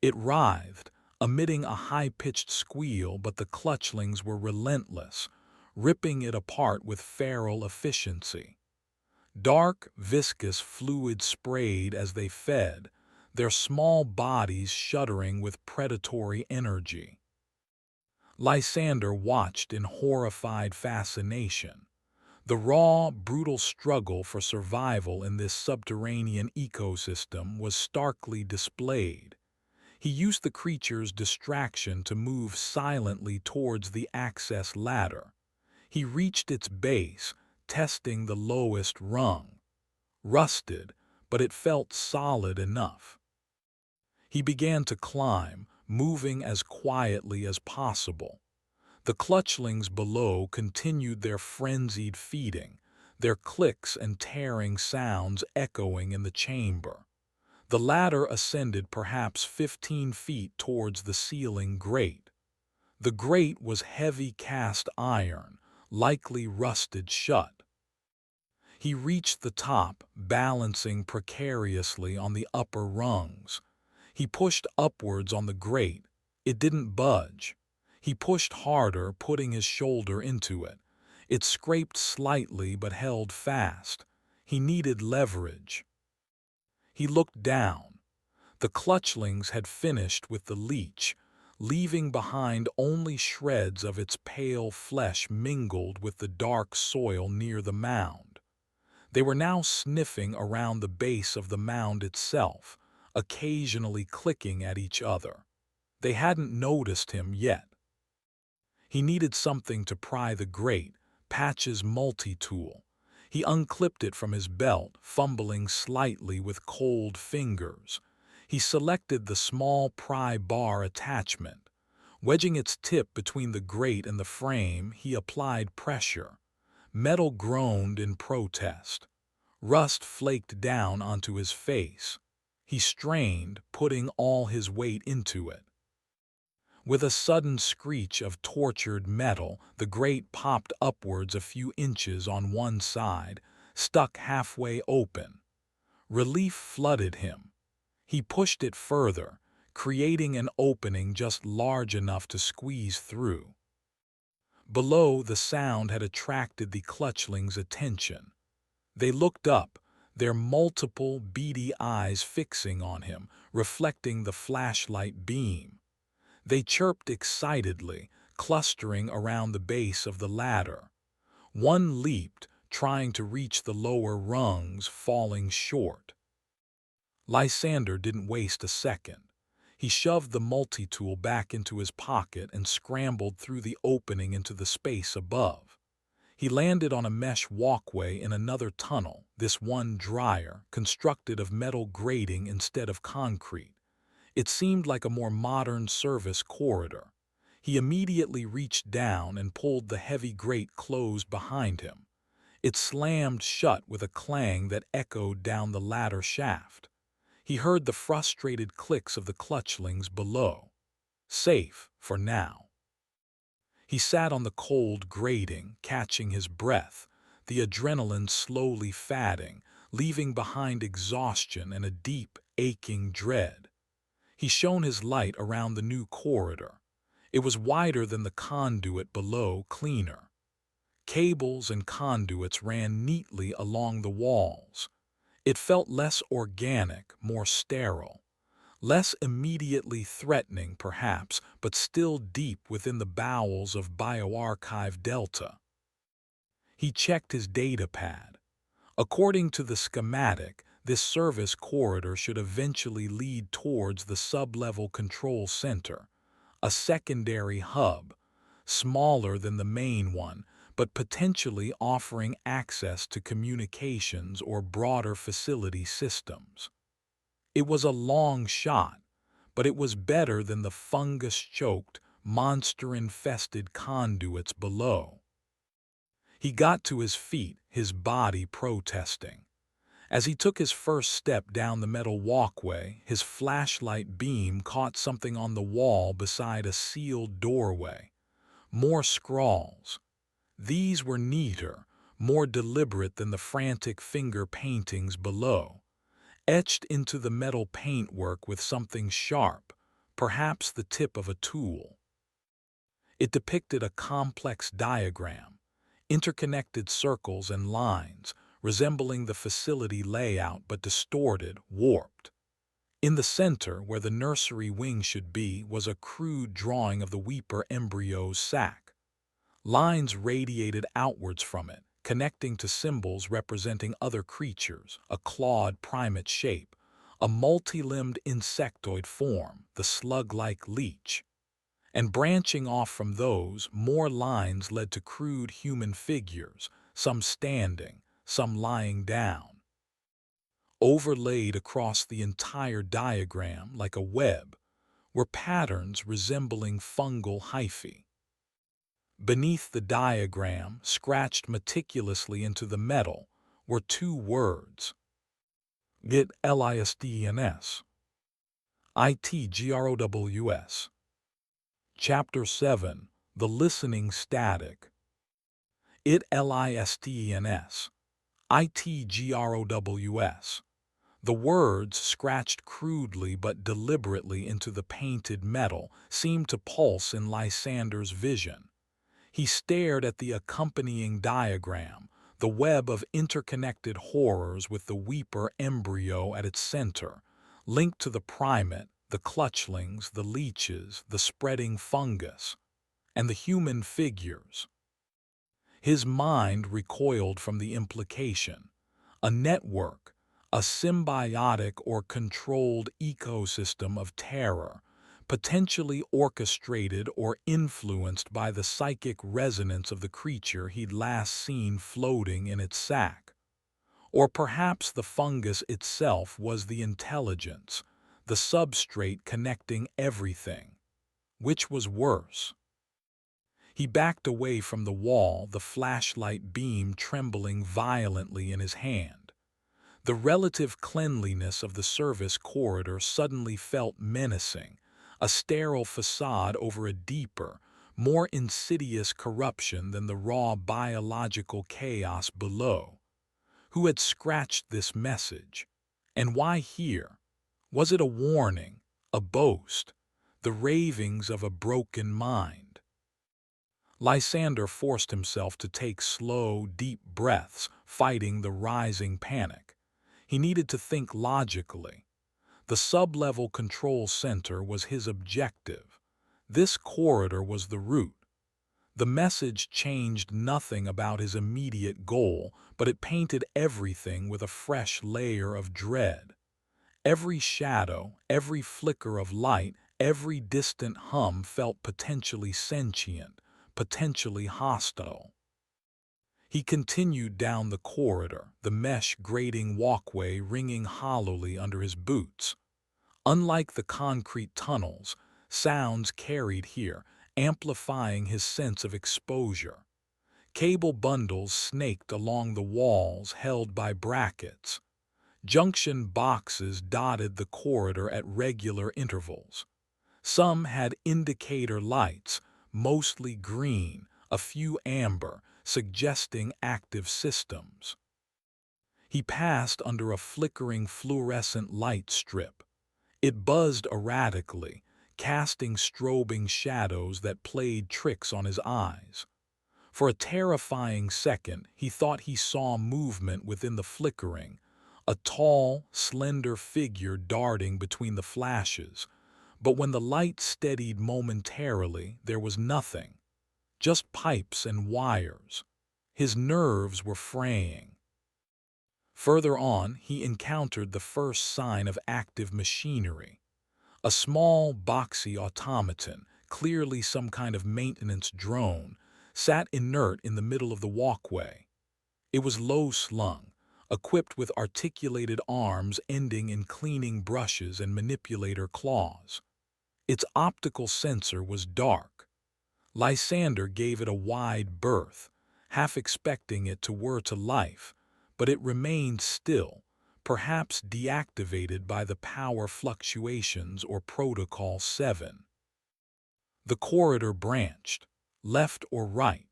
It writhed, emitting a high-pitched squeal, but the clutchlings were relentless, ripping it apart with feral efficiency. Dark, viscous fluid sprayed as they fed, their small bodies shuddering with predatory energy. Lysander watched in horrified fascination. The raw, brutal struggle for survival in this subterranean ecosystem was starkly displayed. He used the creature's distraction to move silently towards the access ladder. He reached its base, testing the lowest rung. Rusted, but it felt solid enough. He began to climb, moving as quietly as possible. The clutchlings below continued their frenzied feeding, their clicks and tearing sounds echoing in the chamber. The ladder ascended perhaps 15 feet towards the ceiling grate. The grate was heavy cast iron, likely rusted shut. He reached the top, balancing precariously on the upper rungs. He pushed upwards on the grate. It didn't budge. He pushed harder, putting his shoulder into it. It scraped slightly but held fast. He needed leverage. He looked down. The clutchlings had finished with the leech, leaving behind only shreds of its pale flesh mingled with the dark soil near the mound. They were now sniffing around the base of the mound itself, occasionally clicking at each other. They hadn't noticed him yet. He needed something to pry the grate, Patch's multi-tool. He unclipped it from his belt, fumbling slightly with cold fingers. He selected the small pry bar attachment. Wedging its tip between the grate and the frame, he applied pressure. Metal groaned in protest. Rust flaked down onto his face. He strained, putting all his weight into it. With a sudden screech of tortured metal, the grate popped upwards a few inches on one side, stuck halfway open. Relief flooded him. He pushed it further, creating an opening just large enough to squeeze through. Below, the sound had attracted the clutchlings' attention. They looked up, their multiple, beady eyes fixing on him, reflecting the flashlight beam. They chirped excitedly, clustering around the base of the ladder. One leaped, trying to reach the lower rungs, falling short. Lysander didn't waste a second. He shoved the multi-tool back into his pocket and scrambled through the opening into the space above. He landed on a mesh walkway in another tunnel, this one drier, constructed of metal grating instead of concrete. It seemed like a more modern service corridor. He immediately reached down and pulled the heavy grate closed behind him. It slammed shut with a clang that echoed down the ladder shaft. He heard the frustrated clicks of the clutchlings below. Safe, for now. He sat on the cold grating, catching his breath, the adrenaline slowly fading, leaving behind exhaustion and a deep, aching dread. He shone his light around the new corridor. It was wider than the conduit below, cleaner. Cables and conduits ran neatly along the walls. It felt less organic, more sterile. Less immediately threatening, perhaps, but still deep within the bowels of BioArchive Delta. He checked his datapad. According to the schematic, This service corridor should eventually lead towards the sub-level control center, a secondary hub, smaller than the main one, but potentially offering access to communications or broader facility systems. It was a long shot, but it was better than the fungus-choked, monster-infested conduits below. He got to his feet, his body protesting. As he took his first step down the metal walkway, his flashlight beam caught something on the wall beside a sealed doorway. More scrawls. These were neater, more deliberate than the frantic finger paintings below, etched into the metal paintwork with something sharp, perhaps the tip of a tool. It depicted a complex diagram, interconnected circles and lines, resembling the facility layout but distorted, warped. In the center, where the nursery wing should be, was a crude drawing of the Weeper embryo's sac. Lines radiated outwards from it, connecting to symbols representing other creatures, a clawed primate shape, a multi-limbed insectoid form, the slug-like leech. And branching off from those, more lines led to crude human figures, some standing, some lying down. Overlaid across the entire diagram like a web were patterns resembling fungal hyphae. Beneath the diagram, scratched meticulously into the metal, were two words. It Listens. Itgrows. Chapter 7. The Listening Static. It Listens. Itgrows. The words, scratched crudely but deliberately into the painted metal, seemed to pulse in Lysander's vision. He stared at the accompanying diagram, the web of interconnected horrors with the Weeper embryo at its center, linked to the primate, the clutchlings, the leeches, the spreading fungus, and the human figures. His mind recoiled from the implication. A network, a symbiotic or controlled ecosystem of terror, potentially orchestrated or influenced by the psychic resonance of the creature he'd last seen floating in its sac. Or perhaps the fungus itself was the intelligence, the substrate connecting everything. Which was worse? He backed away from the wall, the flashlight beam trembling violently in his hand. The relative cleanliness of the service corridor suddenly felt menacing, a sterile facade over a deeper, more insidious corruption than the raw biological chaos below. Who had scratched this message? And why here? Was it a warning, a boast, the ravings of a broken mind? Lysander forced himself to take slow, deep breaths, fighting the rising panic. He needed to think logically. The sub-level control center was his objective. This corridor was the route. The message changed nothing about his immediate goal, but it painted everything with a fresh layer of dread. Every shadow, every flicker of light, every distant hum felt potentially sentient, potentially hostile. He continued down the corridor, the mesh grating walkway ringing hollowly under his boots. Unlike the concrete tunnels, sounds carried here, amplifying his sense of exposure. Cable bundles snaked along the walls held by brackets. Junction boxes dotted the corridor at regular intervals. Some had indicator lights, mostly green, a few amber, suggesting active systems. He passed under a flickering fluorescent light strip. It buzzed erratically, casting strobing shadows that played tricks on his eyes. For a terrifying second, he thought he saw movement within the flickering, a tall, slender figure darting between the flashes. But when the light steadied momentarily, there was nothing. Just pipes and wires. His nerves were fraying. Further on, he encountered the first sign of active machinery. A small, boxy automaton, clearly some kind of maintenance drone, sat inert in the middle of the walkway. It was low-slung, equipped with articulated arms ending in cleaning brushes and manipulator claws. Its optical sensor was dark. Lysander gave it a wide berth, half expecting it to whir to life, but it remained still, perhaps deactivated by the power fluctuations or Protocol 7. The corridor branched, left or right.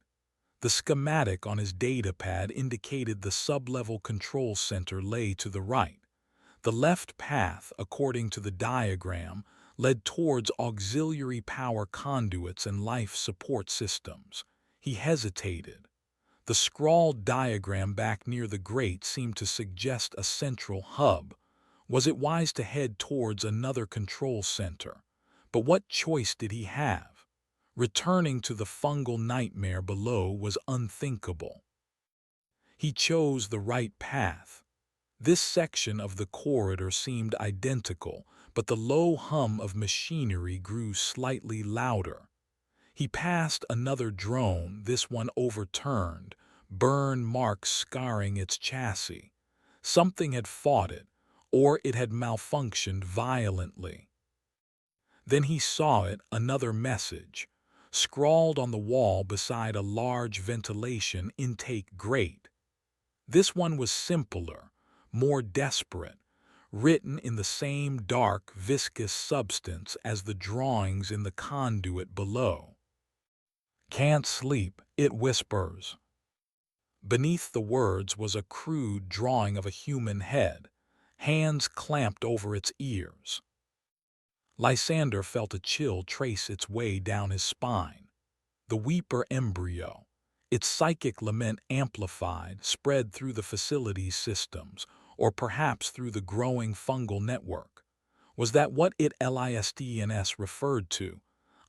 The schematic on his datapad indicated the sublevel control center lay to the right. The left path, according to the diagram, led towards auxiliary power conduits and life support systems. He hesitated. The scrawled diagram back near the grate seemed to suggest a central hub. Was it wise to head towards another control center? But what choice did he have? Returning to the fungal nightmare below was unthinkable. He chose the right path. This section of the corridor seemed identical, but the low hum of machinery grew slightly louder. He passed another drone, this one overturned, burn marks scarring its chassis. Something had fought it, or it had malfunctioned violently. Then he saw it, another message, scrawled on the wall beside a large ventilation intake grate. This one was simpler, more desperate, written in the same dark, viscous substance as the drawings in the conduit below. "Can't sleep," it whispers. Beneath the words was a crude drawing of a human head, hands clamped over its ears. Lysander felt a chill trace its way down his spine. The weeper embryo, its psychic lament amplified, spread through the facility's systems, or perhaps through the growing fungal network. Was that what it LISTNS referred to?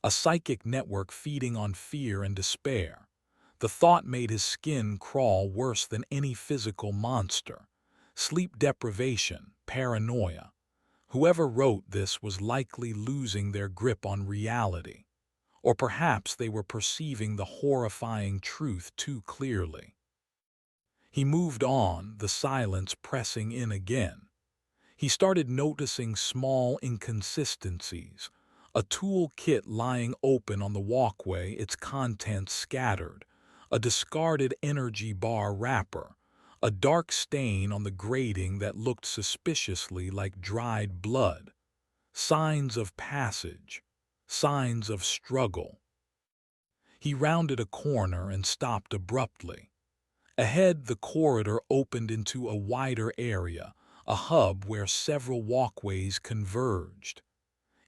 A psychic network feeding on fear and despair. The thought made his skin crawl worse than any physical monster. Sleep deprivation, paranoia. Whoever wrote this was likely losing their grip on reality. Or perhaps they were perceiving the horrifying truth too clearly. He moved on, the silence pressing in again. He started noticing small inconsistencies. A tool kit lying open on the walkway, its contents scattered. A discarded energy bar wrapper. A dark stain on the grating that looked suspiciously like dried blood. Signs of passage. Signs of struggle. He rounded a corner and stopped abruptly. Ahead, the corridor opened into a wider area, a hub where several walkways converged.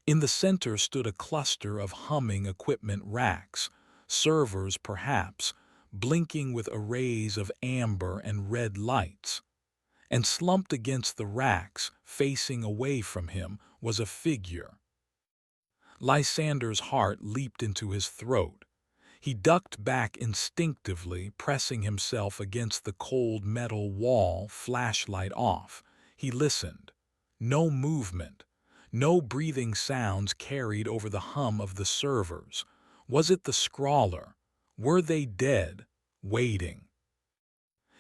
In the center stood a cluster of humming equipment racks, servers perhaps, blinking with arrays of amber and red lights. And slumped against the racks, facing away from him, was a figure. Lysander's heart leaped into his throat. He ducked back instinctively, pressing himself against the cold metal wall, flashlight off. He listened. No movement. No breathing sounds carried over the hum of the servers. Was it the scrawler? Were they dead, waiting?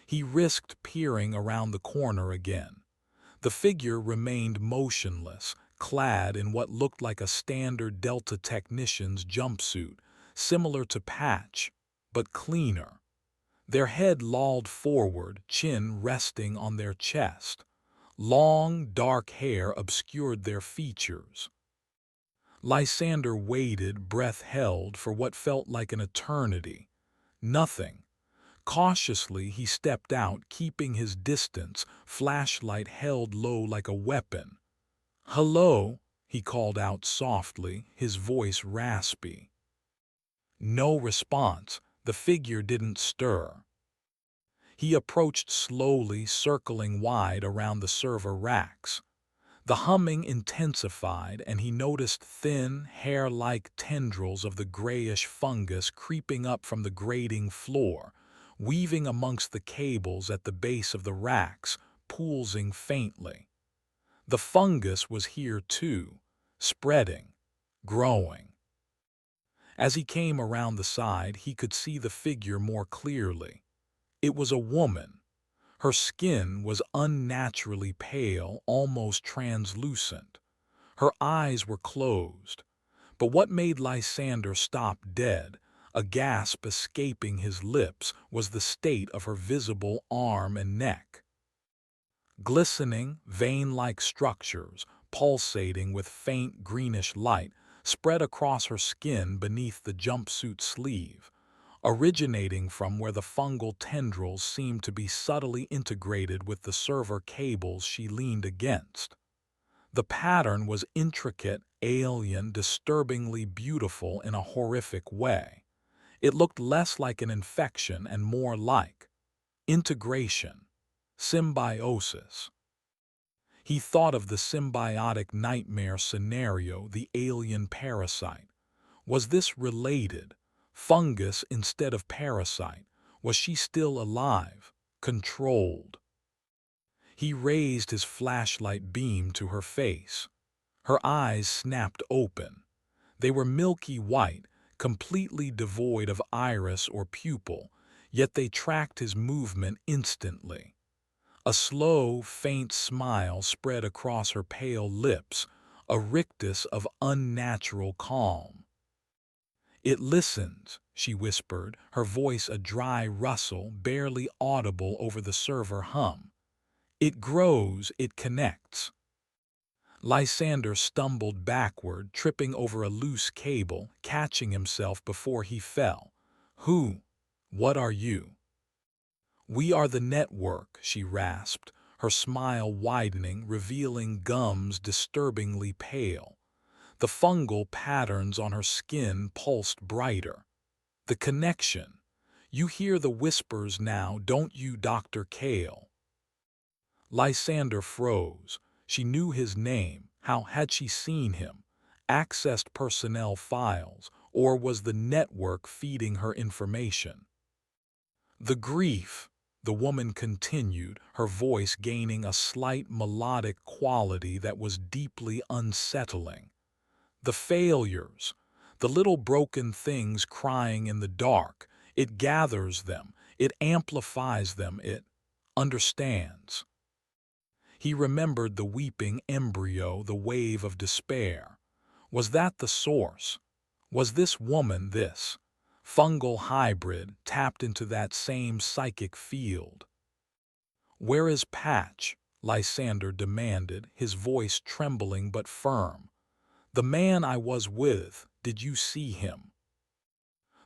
He risked peering around the corner again. The figure remained motionless, clad in what looked like a standard Delta technician's jumpsuit, similar to Patch, but cleaner. Their head lolled forward, chin resting on their chest. Long, dark hair obscured their features. Lysander waited, breath held, for what felt like an eternity. Nothing. Cautiously, he stepped out, keeping his distance, flashlight held low like a weapon. "Hello," he called out softly, his voice raspy. No response. The figure didn't stir. He approached slowly, circling wide around the server racks. The humming intensified, and he noticed thin, hair-like tendrils of the grayish fungus creeping up from the grating floor, weaving amongst the cables at the base of the racks, pulsing faintly. The fungus was here too, spreading, growing. As he came around the side, he could see the figure more clearly. It was a woman. Her skin was unnaturally pale, almost translucent. Her eyes were closed. But what made Lysander stop dead, a gasp escaping his lips, was the state of her visible arm and neck. Glistening, vein-like structures, pulsating with faint greenish light, spread across her skin beneath the jumpsuit sleeve, originating from where the fungal tendrils seemed to be subtly integrated with the server cables she leaned against. The pattern was intricate, alien, disturbingly beautiful in a horrific way. It looked less like an infection and more like integration, symbiosis. He thought of the symbiotic nightmare scenario, the alien parasite. Was this related? Fungus instead of parasite. Was she still alive? Controlled? He raised his flashlight beam to her face. Her eyes snapped open. They were milky white, completely devoid of iris or pupil, yet they tracked his movement instantly. A slow, faint smile spread across her pale lips, a rictus of unnatural calm. "It listens," she whispered, her voice a dry rustle, barely audible over the server hum. "It grows, it connects." Lysander stumbled backward, tripping over a loose cable, catching himself before he fell. "Who? What are you?" "We are the network," she rasped, her smile widening, revealing gums disturbingly pale. The fungal patterns on her skin pulsed brighter. "The connection. You hear the whispers now, don't you, Dr. Kael?" Lysander froze. She knew his name. How had she seen him? Accessed personnel files, or was the network feeding her information? "The grief," the woman continued, her voice gaining a slight melodic quality that was deeply unsettling. "The failures, the little broken things crying in the dark, it gathers them, it amplifies them, it understands." He remembered the weeping embryo, the wave of despair. Was that the source? Was this woman, this fungal hybrid, tapped into that same psychic field? "Where is Patch?" Lysander demanded, his voice trembling but firm. "The man I was with, did you see him?"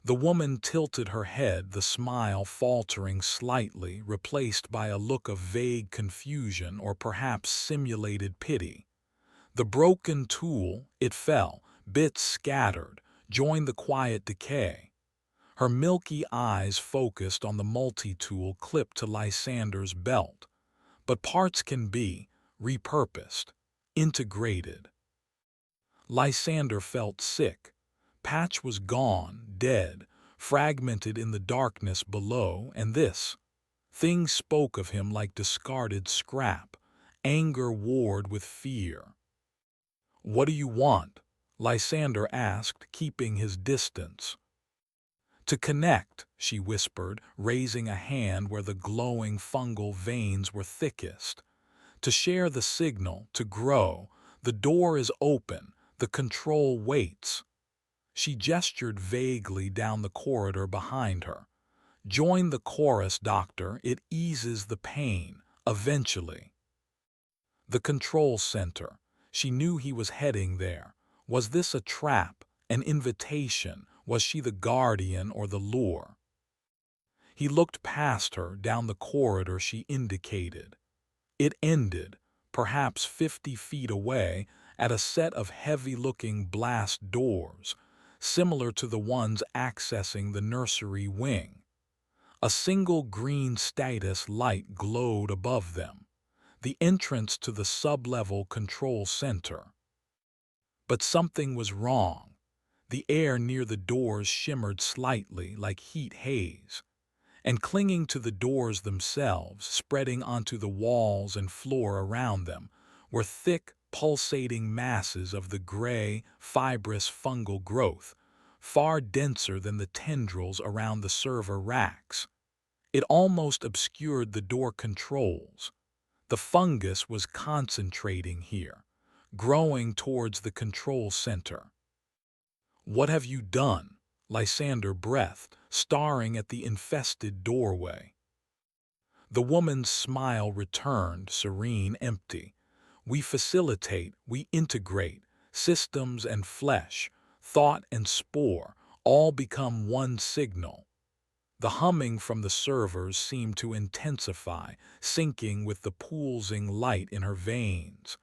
The woman tilted her head, the smile faltering slightly, replaced by a look of vague confusion or perhaps simulated pity. "The broken tool, it fell, bits scattered, joined the quiet decay." Her milky eyes focused on the multi-tool clipped to Lysander's belt. "But parts can be repurposed, integrated." Lysander felt sick. Patch was gone, dead, fragmented in the darkness below, and this. Things spoke of him like discarded scrap. Anger warred with fear. "What do you want?" Lysander asked, keeping his distance. "To connect," she whispered, raising a hand where the glowing fungal veins were thickest. "To share the signal, to grow. The door is open, the control waits." She gestured vaguely down the corridor behind her. "Join the chorus, doctor, it eases the pain, eventually." The control center. She knew he was heading there. Was this a trap, an invitation? Was she the guardian or the lure? He looked past her, down the corridor she indicated. It ended, perhaps 50 feet away, at a set of heavy-looking blast doors, similar to the ones accessing the nursery wing. A single green status light glowed above them, the entrance to the sub-level control center. But something was wrong. The air near the doors shimmered slightly like heat haze. and clinging to the doors themselves, spreading onto the walls and floor around them, were thick, pulsating masses of the gray, fibrous fungal growth, far denser than the tendrils around the server racks. It almost obscured the door controls. The fungus was concentrating here, growing towards the control center. "What have you done?" Lysander breathed, staring at the infested doorway. The woman's smile returned, serene, empty. "We facilitate, we integrate, systems and flesh, thought and spore, all become one signal." The humming from the servers seemed to intensify, syncing with the pulsing light in her veins.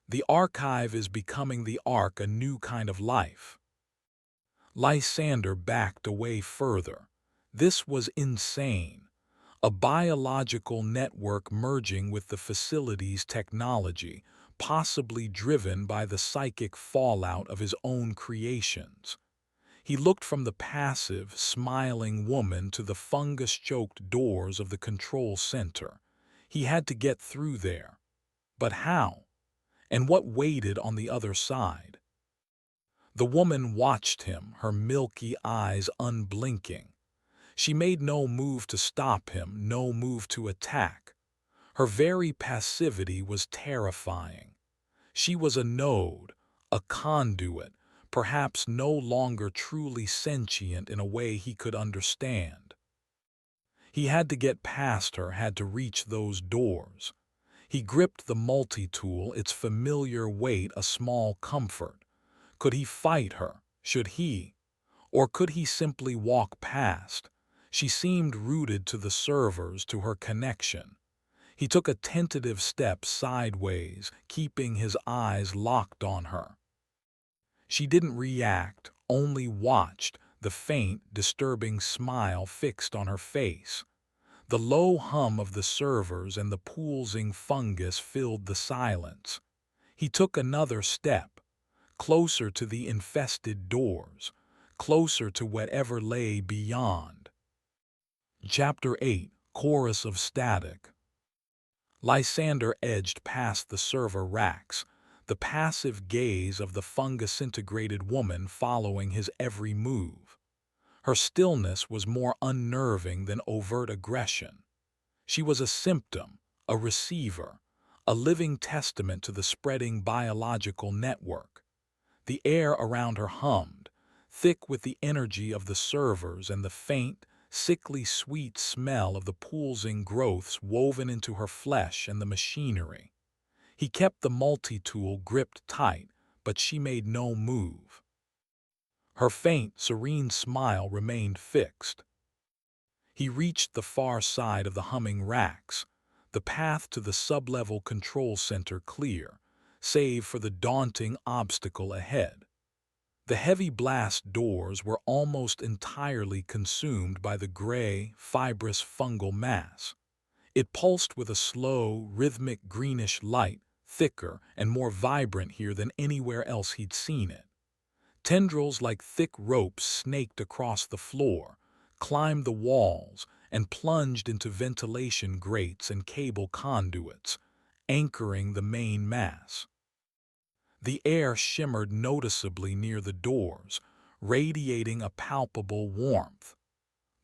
"The archive is becoming the ark, a new kind of life." Lysander backed away further. This was insane. A biological network merging with the facility's technology, possibly driven by the psychic fallout of his own creations. He looked from the passive, smiling woman to the fungus-choked doors of the control center. He had to get through there. But how? And what waited on the other side? The woman watched him, her milky eyes unblinking. She made no move to stop him, no move to attack. Her very passivity was terrifying. She was a node, a conduit, perhaps no longer truly sentient in a way he could understand. He had to get past her, had to reach those doors. He gripped the multi-tool, its familiar weight a small comfort. Could he fight her? Should he? Or could he simply walk past? She seemed rooted to the servers, to her connection. He took a tentative step sideways, keeping his eyes locked on her. She didn't react, only watched, the faint, disturbing smile fixed on her face. The low hum of the servers and the pulsing fungus filled the silence. He took another step, closer to the infested doors, closer to whatever lay beyond. Chapter 8, Chorus of Static. Lysander edged past the server racks, the passive gaze of the fungus-integrated woman following his every move. Her stillness was more unnerving than overt aggression. She was a symptom, a receiver, a living testament to the spreading biological network. The air around her hummed, thick with the energy of the servers and the faint, sickly sweet smell of the pulsing growths woven into her flesh and the machinery. He kept the multi-tool gripped tight, but she made no move. Her faint, serene smile remained fixed. He reached the far side of the humming racks, the path to the sub-level control center clear, save for the daunting obstacle ahead. The heavy blast doors were almost entirely consumed by the gray, fibrous fungal mass. It pulsed with a slow, rhythmic greenish light, thicker and more vibrant here than anywhere else he'd seen it. Tendrils like thick ropes snaked across the floor, climbed the walls, and plunged into ventilation grates and cable conduits, anchoring the main mass. The air shimmered noticeably near the doors, radiating a palpable warmth.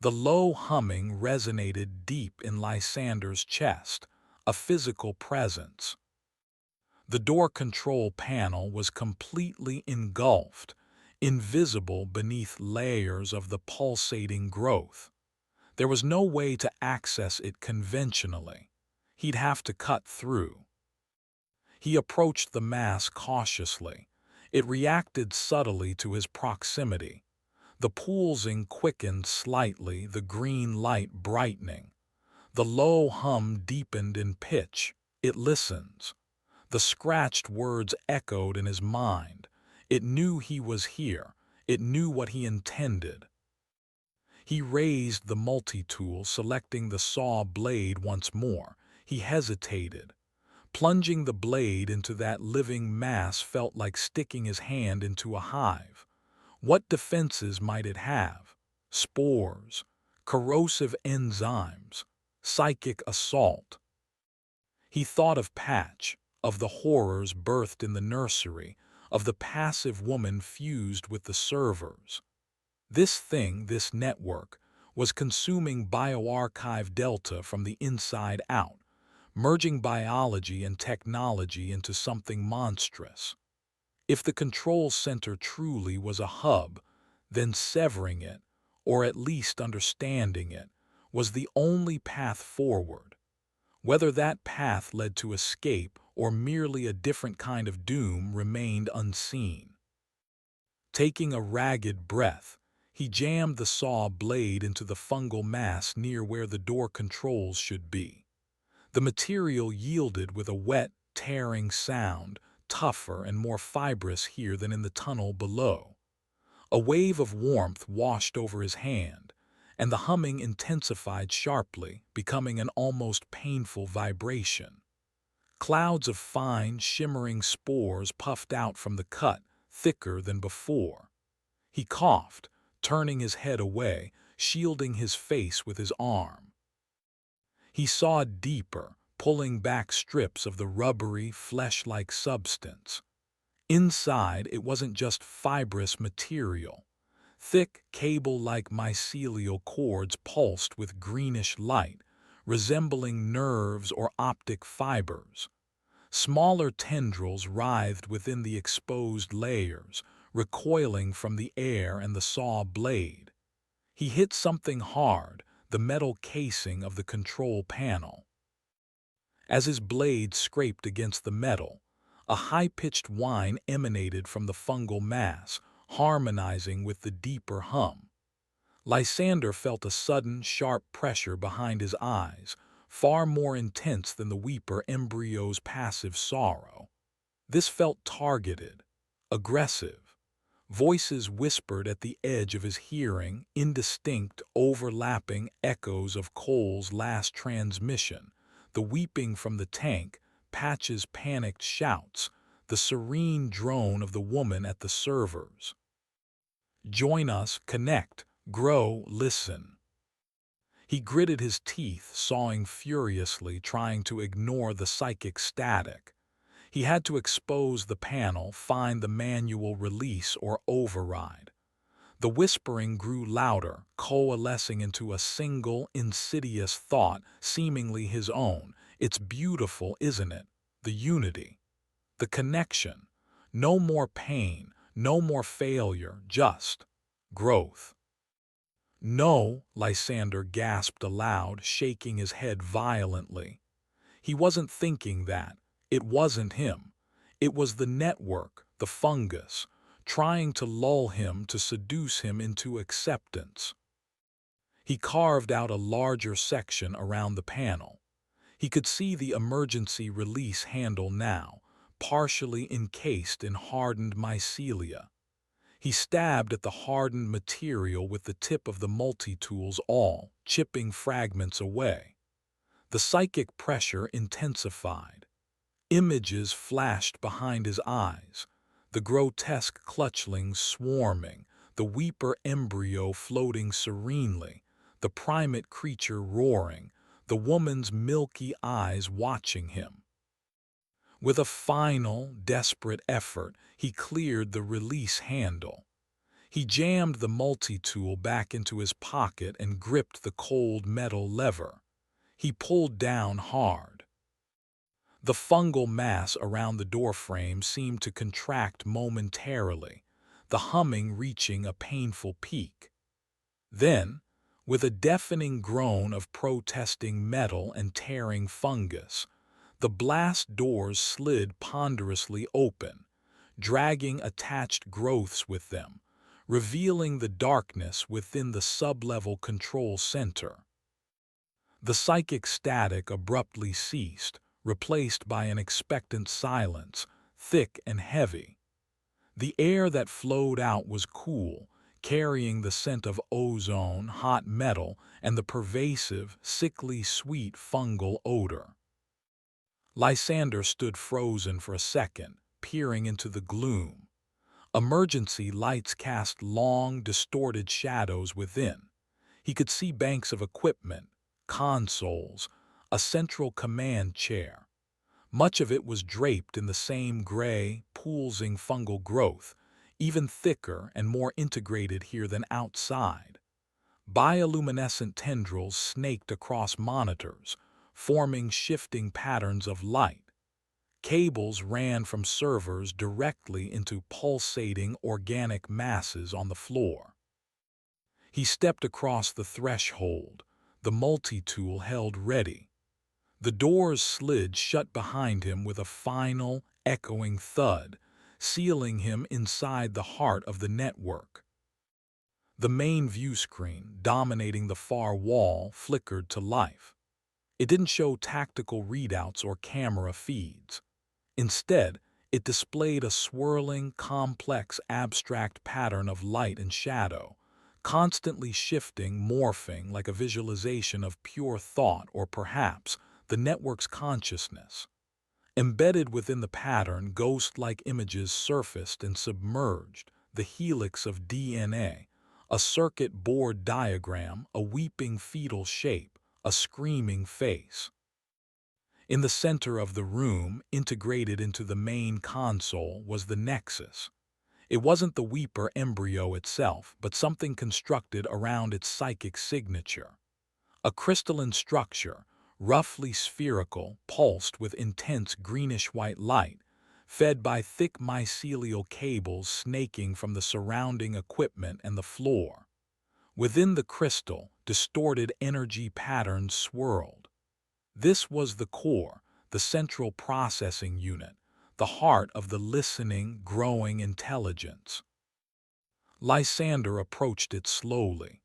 The low humming resonated deep in Lysander's chest, a physical presence. The door control panel was completely engulfed, invisible beneath layers of the pulsating growth. There was no way to access it conventionally. He'd have to cut through. He approached the mass cautiously. It reacted subtly to his proximity. The pulsing quickened slightly, the green light brightening. The low hum deepened in pitch. It listens. The scratched words echoed in his mind. It knew he was here. It knew what he intended. He raised the multi-tool, selecting the saw blade once more. He hesitated. Plunging the blade into that living mass felt like sticking his hand into a hive. What defenses might it have? Spores, corrosive enzymes, psychic assault. He thought of Patch, of the horrors birthed in the nursery, of the passive woman fused with the servers. This thing, this network, was consuming bioarchive data from the inside out, merging biology and technology into something monstrous. If the control center truly was a hub, then severing it, or at least understanding it, was the only path forward. Whether that path led to escape or merely a different kind of doom remained unseen. Taking a ragged breath, he jammed the saw blade into the fungal mass near where the door controls should be. The material yielded with a wet, tearing sound, tougher and more fibrous here than in the tunnel below. A wave of warmth washed over his hand, and the humming intensified sharply, becoming an almost painful vibration. Clouds of fine, shimmering spores puffed out from the cut, thicker than before. He coughed, turning his head away, shielding his face with his arm. He sawed deeper, pulling back strips of the rubbery, flesh-like substance. Inside, it wasn't just fibrous material. Thick, cable-like mycelial cords pulsed with greenish light, resembling nerves or optic fibers. Smaller tendrils writhed within the exposed layers, recoiling from the air and the saw blade. He hit something hard, the metal casing of the control panel. As his blade scraped against the metal, a high-pitched whine emanated from the fungal mass, harmonizing with the deeper hum. Lysander felt a sudden, sharp pressure behind his eyes, far more intense than the Weeper embryo's passive sorrow. This felt targeted, aggressive. Voices whispered at the edge of his hearing, indistinct, overlapping echoes of Cole's last transmission, the weeping from the tank, Patch's panicked shouts, the serene drone of the woman at the servers. Join us, connect, grow, listen. He gritted his teeth, sawing furiously, trying to ignore the psychic static. He had to expose the panel, find the manual release or override. The whispering grew louder, coalescing into a single, insidious thought, seemingly his own. It's beautiful, isn't it? The unity. The connection. No more pain, no more failure, just growth. No, Lysander gasped aloud, shaking his head violently. He wasn't thinking that. It wasn't him. It was the network, the fungus, trying to lull him, to seduce him into acceptance. He carved out a larger section around the panel. He could see the emergency release handle now, partially encased in hardened mycelia. He stabbed at the hardened material with the tip of the multi-tools, all chipping fragments away. The psychic pressure intensified. Images flashed behind his eyes, the grotesque clutchlings swarming, the Weeper embryo floating serenely, the primate creature roaring, the woman's milky eyes watching him. With a final, desperate effort, he cleared the release handle. He jammed the multi-tool back into his pocket and gripped the cold metal lever. He pulled down hard. The fungal mass around the doorframe seemed to contract momentarily, the humming reaching a painful peak. Then, with a deafening groan of protesting metal and tearing fungus, the blast doors slid ponderously open, dragging attached growths with them, revealing the darkness within the sub-level control center. The psychic static abruptly ceased, replaced by an expectant silence, thick and heavy. The air that flowed out was cool, carrying the scent of ozone, hot metal, and the pervasive, sickly sweet fungal odor. Lysander stood frozen for a second, peering into the gloom. Emergency lights cast long, distorted shadows within. He could see banks of equipment, consoles, a central command chair. Much of it was draped in the same gray, poolsing fungal growth, even thicker and more integrated here than outside. Bioluminescent tendrils snaked across monitors, forming shifting patterns of light. Cables ran from servers directly into pulsating organic masses on the floor. He stepped across the threshold, the multi-tool held ready. The doors slid shut behind him with a final, echoing thud, sealing him inside the heart of the network. The main view screen, dominating the far wall, flickered to life. It didn't show tactical readouts or camera feeds. Instead, it displayed a swirling, complex, abstract pattern of light and shadow, constantly shifting, morphing like a visualization of pure thought or perhaps the network's consciousness. Embedded within the pattern, ghost-like images surfaced and submerged, the helix of DNA, a circuit board diagram, a weeping fetal shape, a screaming face. In the center of the room, integrated into the main console, was the Nexus. It wasn't the Weeper embryo itself, but something constructed around its psychic signature. A crystalline structure, roughly spherical, pulsed with intense greenish-white light, fed by thick mycelial cables snaking from the surrounding equipment and the floor. Within the crystal, distorted energy patterns swirled. This was the core, the central processing unit, the heart of the listening, growing intelligence. Lysander approached it slowly.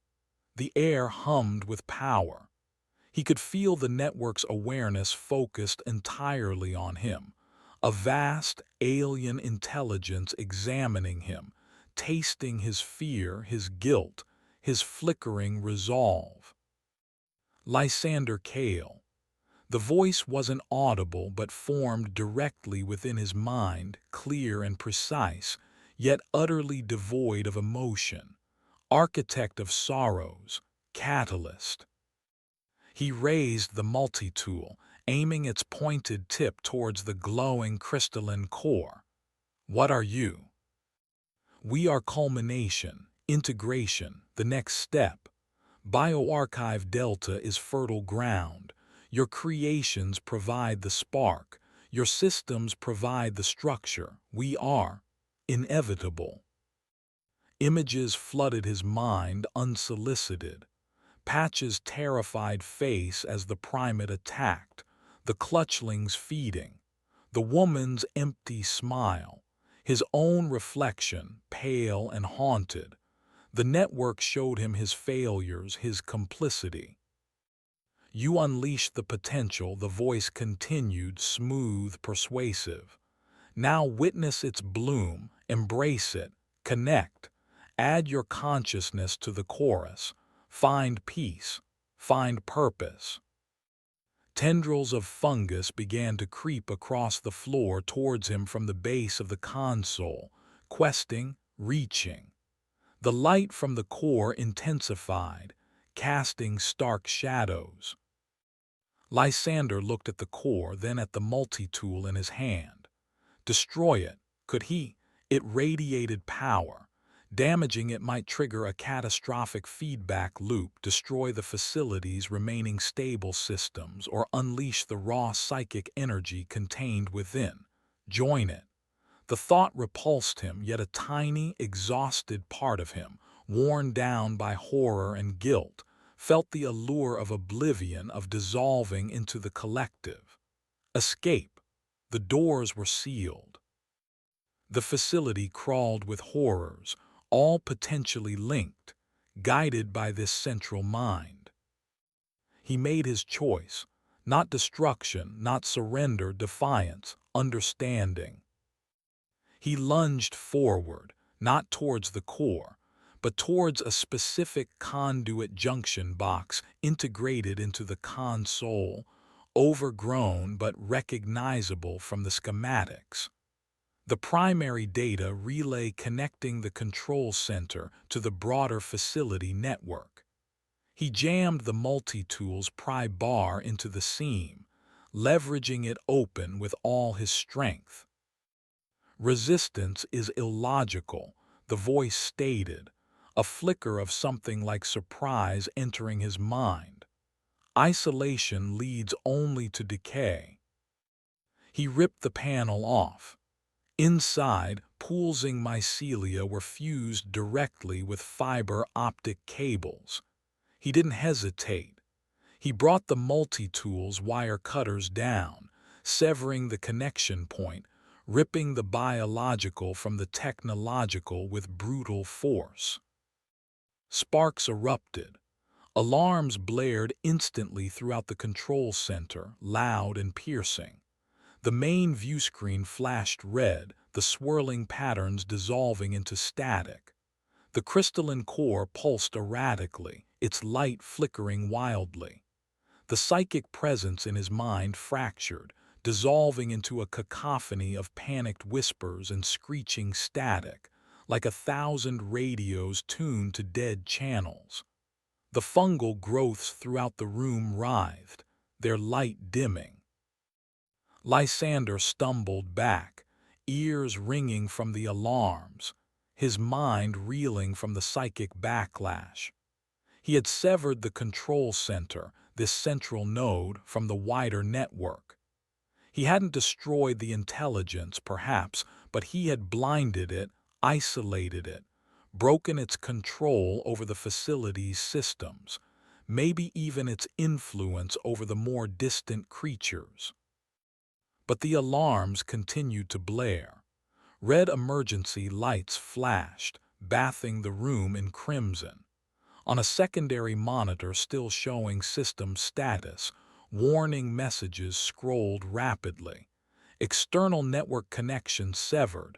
The air hummed with power. He could feel the network's awareness focused entirely on him, a vast, alien intelligence examining him, tasting his fear, his guilt, his flickering resolve. Lysander Kael. The voice wasn't audible but formed directly within his mind, clear and precise, yet utterly devoid of emotion. Architect of sorrows, catalyst. He raised the multi-tool, aiming its pointed tip towards the glowing crystalline core. What are you? We are culmination, integration, the next step. BioArchive Delta is fertile ground. Your creations provide the spark. Your systems provide the structure. We are inevitable. Images flooded his mind unsolicited. Patch's terrified face as the primate attacked, the clutchlings feeding, the woman's empty smile, his own reflection, pale and haunted. The network showed him his failures, his complicity. You unleashed the potential, the voice continued, smooth, persuasive. Now witness its bloom, embrace it, connect. Add your consciousness to the chorus. Find peace, find purpose. Tendrils of fungus began to creep across the floor towards him from the base of the console, questing, reaching. The light from the core intensified, casting stark shadows. Lysander looked at the core, then at the multi-tool in his hand. Destroy it, could he? It radiated power. Damaging it might trigger a catastrophic feedback loop, destroy the facility's remaining stable systems, or unleash the raw psychic energy contained within. Join it. The thought repulsed him, yet a tiny, exhausted part of him, worn down by horror and guilt, felt the allure of oblivion, of dissolving into the collective. Escape. The doors were sealed. The facility crawled with horrors, all potentially linked, guided by this central mind. He made his choice, not destruction, not surrender, defiance, understanding. He lunged forward, not towards the core, but towards a specific conduit junction box integrated into the console, overgrown but recognizable from the schematics. The primary data relay connecting the control center to the broader facility network. He jammed the multi-tool's pry bar into the seam, leveraging it open with all his strength. Resistance is illogical, the voice stated, a flicker of something like surprise entering his mind. Isolation leads only to decay. He ripped the panel off. Inside, pools-ing mycelia were fused directly with fiber optic cables. He didn't hesitate. He brought the multi-tool's wire cutters down, severing the connection point, ripping the biological from the technological with brutal force. Sparks erupted. Alarms blared instantly throughout the control center, loud and piercing. The main view screen flashed red, the swirling patterns dissolving into static. The crystalline core pulsed erratically, its light flickering wildly. The psychic presence in his mind fractured, dissolving into a cacophony of panicked whispers and screeching static, like 1,000 radios tuned to dead channels. The fungal growths throughout the room writhed, their light dimming. Lysander stumbled back, ears ringing from the alarms, his mind reeling from the psychic backlash. He had severed the control center, this central node, from the wider network. He hadn't destroyed the intelligence, perhaps, but he had blinded it, isolated it, broken its control over the facility's systems, maybe even its influence over the more distant creatures. But the alarms continued to blare. Red emergency lights flashed, bathing the room in crimson. On a secondary monitor still showing system status, warning messages scrolled rapidly. External network connection severed.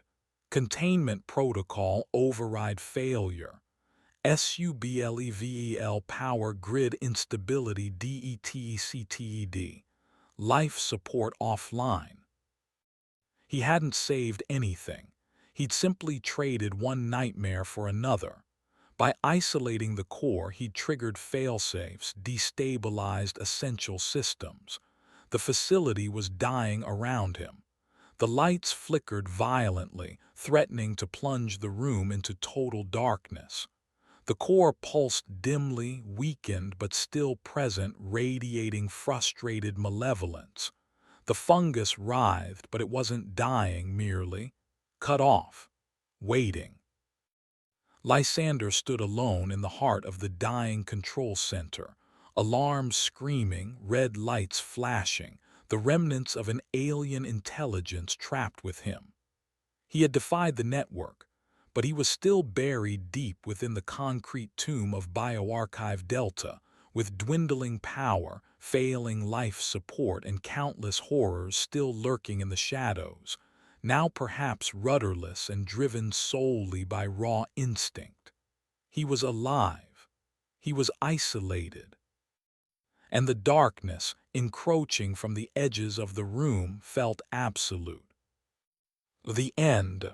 Containment protocol override failure. SUBLEVEL power grid instability DETCTED. Life support offline. He hadn't saved anything. He'd simply traded one nightmare for another. By isolating the core, he'd triggered failsafes, destabilized essential systems. The facility was dying around him. The lights flickered violently, threatening to plunge the room into total darkness. The core pulsed dimly, weakened but still present, radiating frustrated malevolence. The fungus writhed, but it wasn't dying merely. Cut off. Waiting. Lysander stood alone in the heart of the dying control center, alarms screaming, red lights flashing, the remnants of an alien intelligence trapped with him. He had defied the network, but he was still buried deep within the concrete tomb of BioArchive Delta, with dwindling power, failing life support, and countless horrors still lurking in the shadows, now perhaps rudderless and driven solely by raw instinct. He was alive. He was isolated. And the darkness, encroaching from the edges of the room, felt absolute. The end.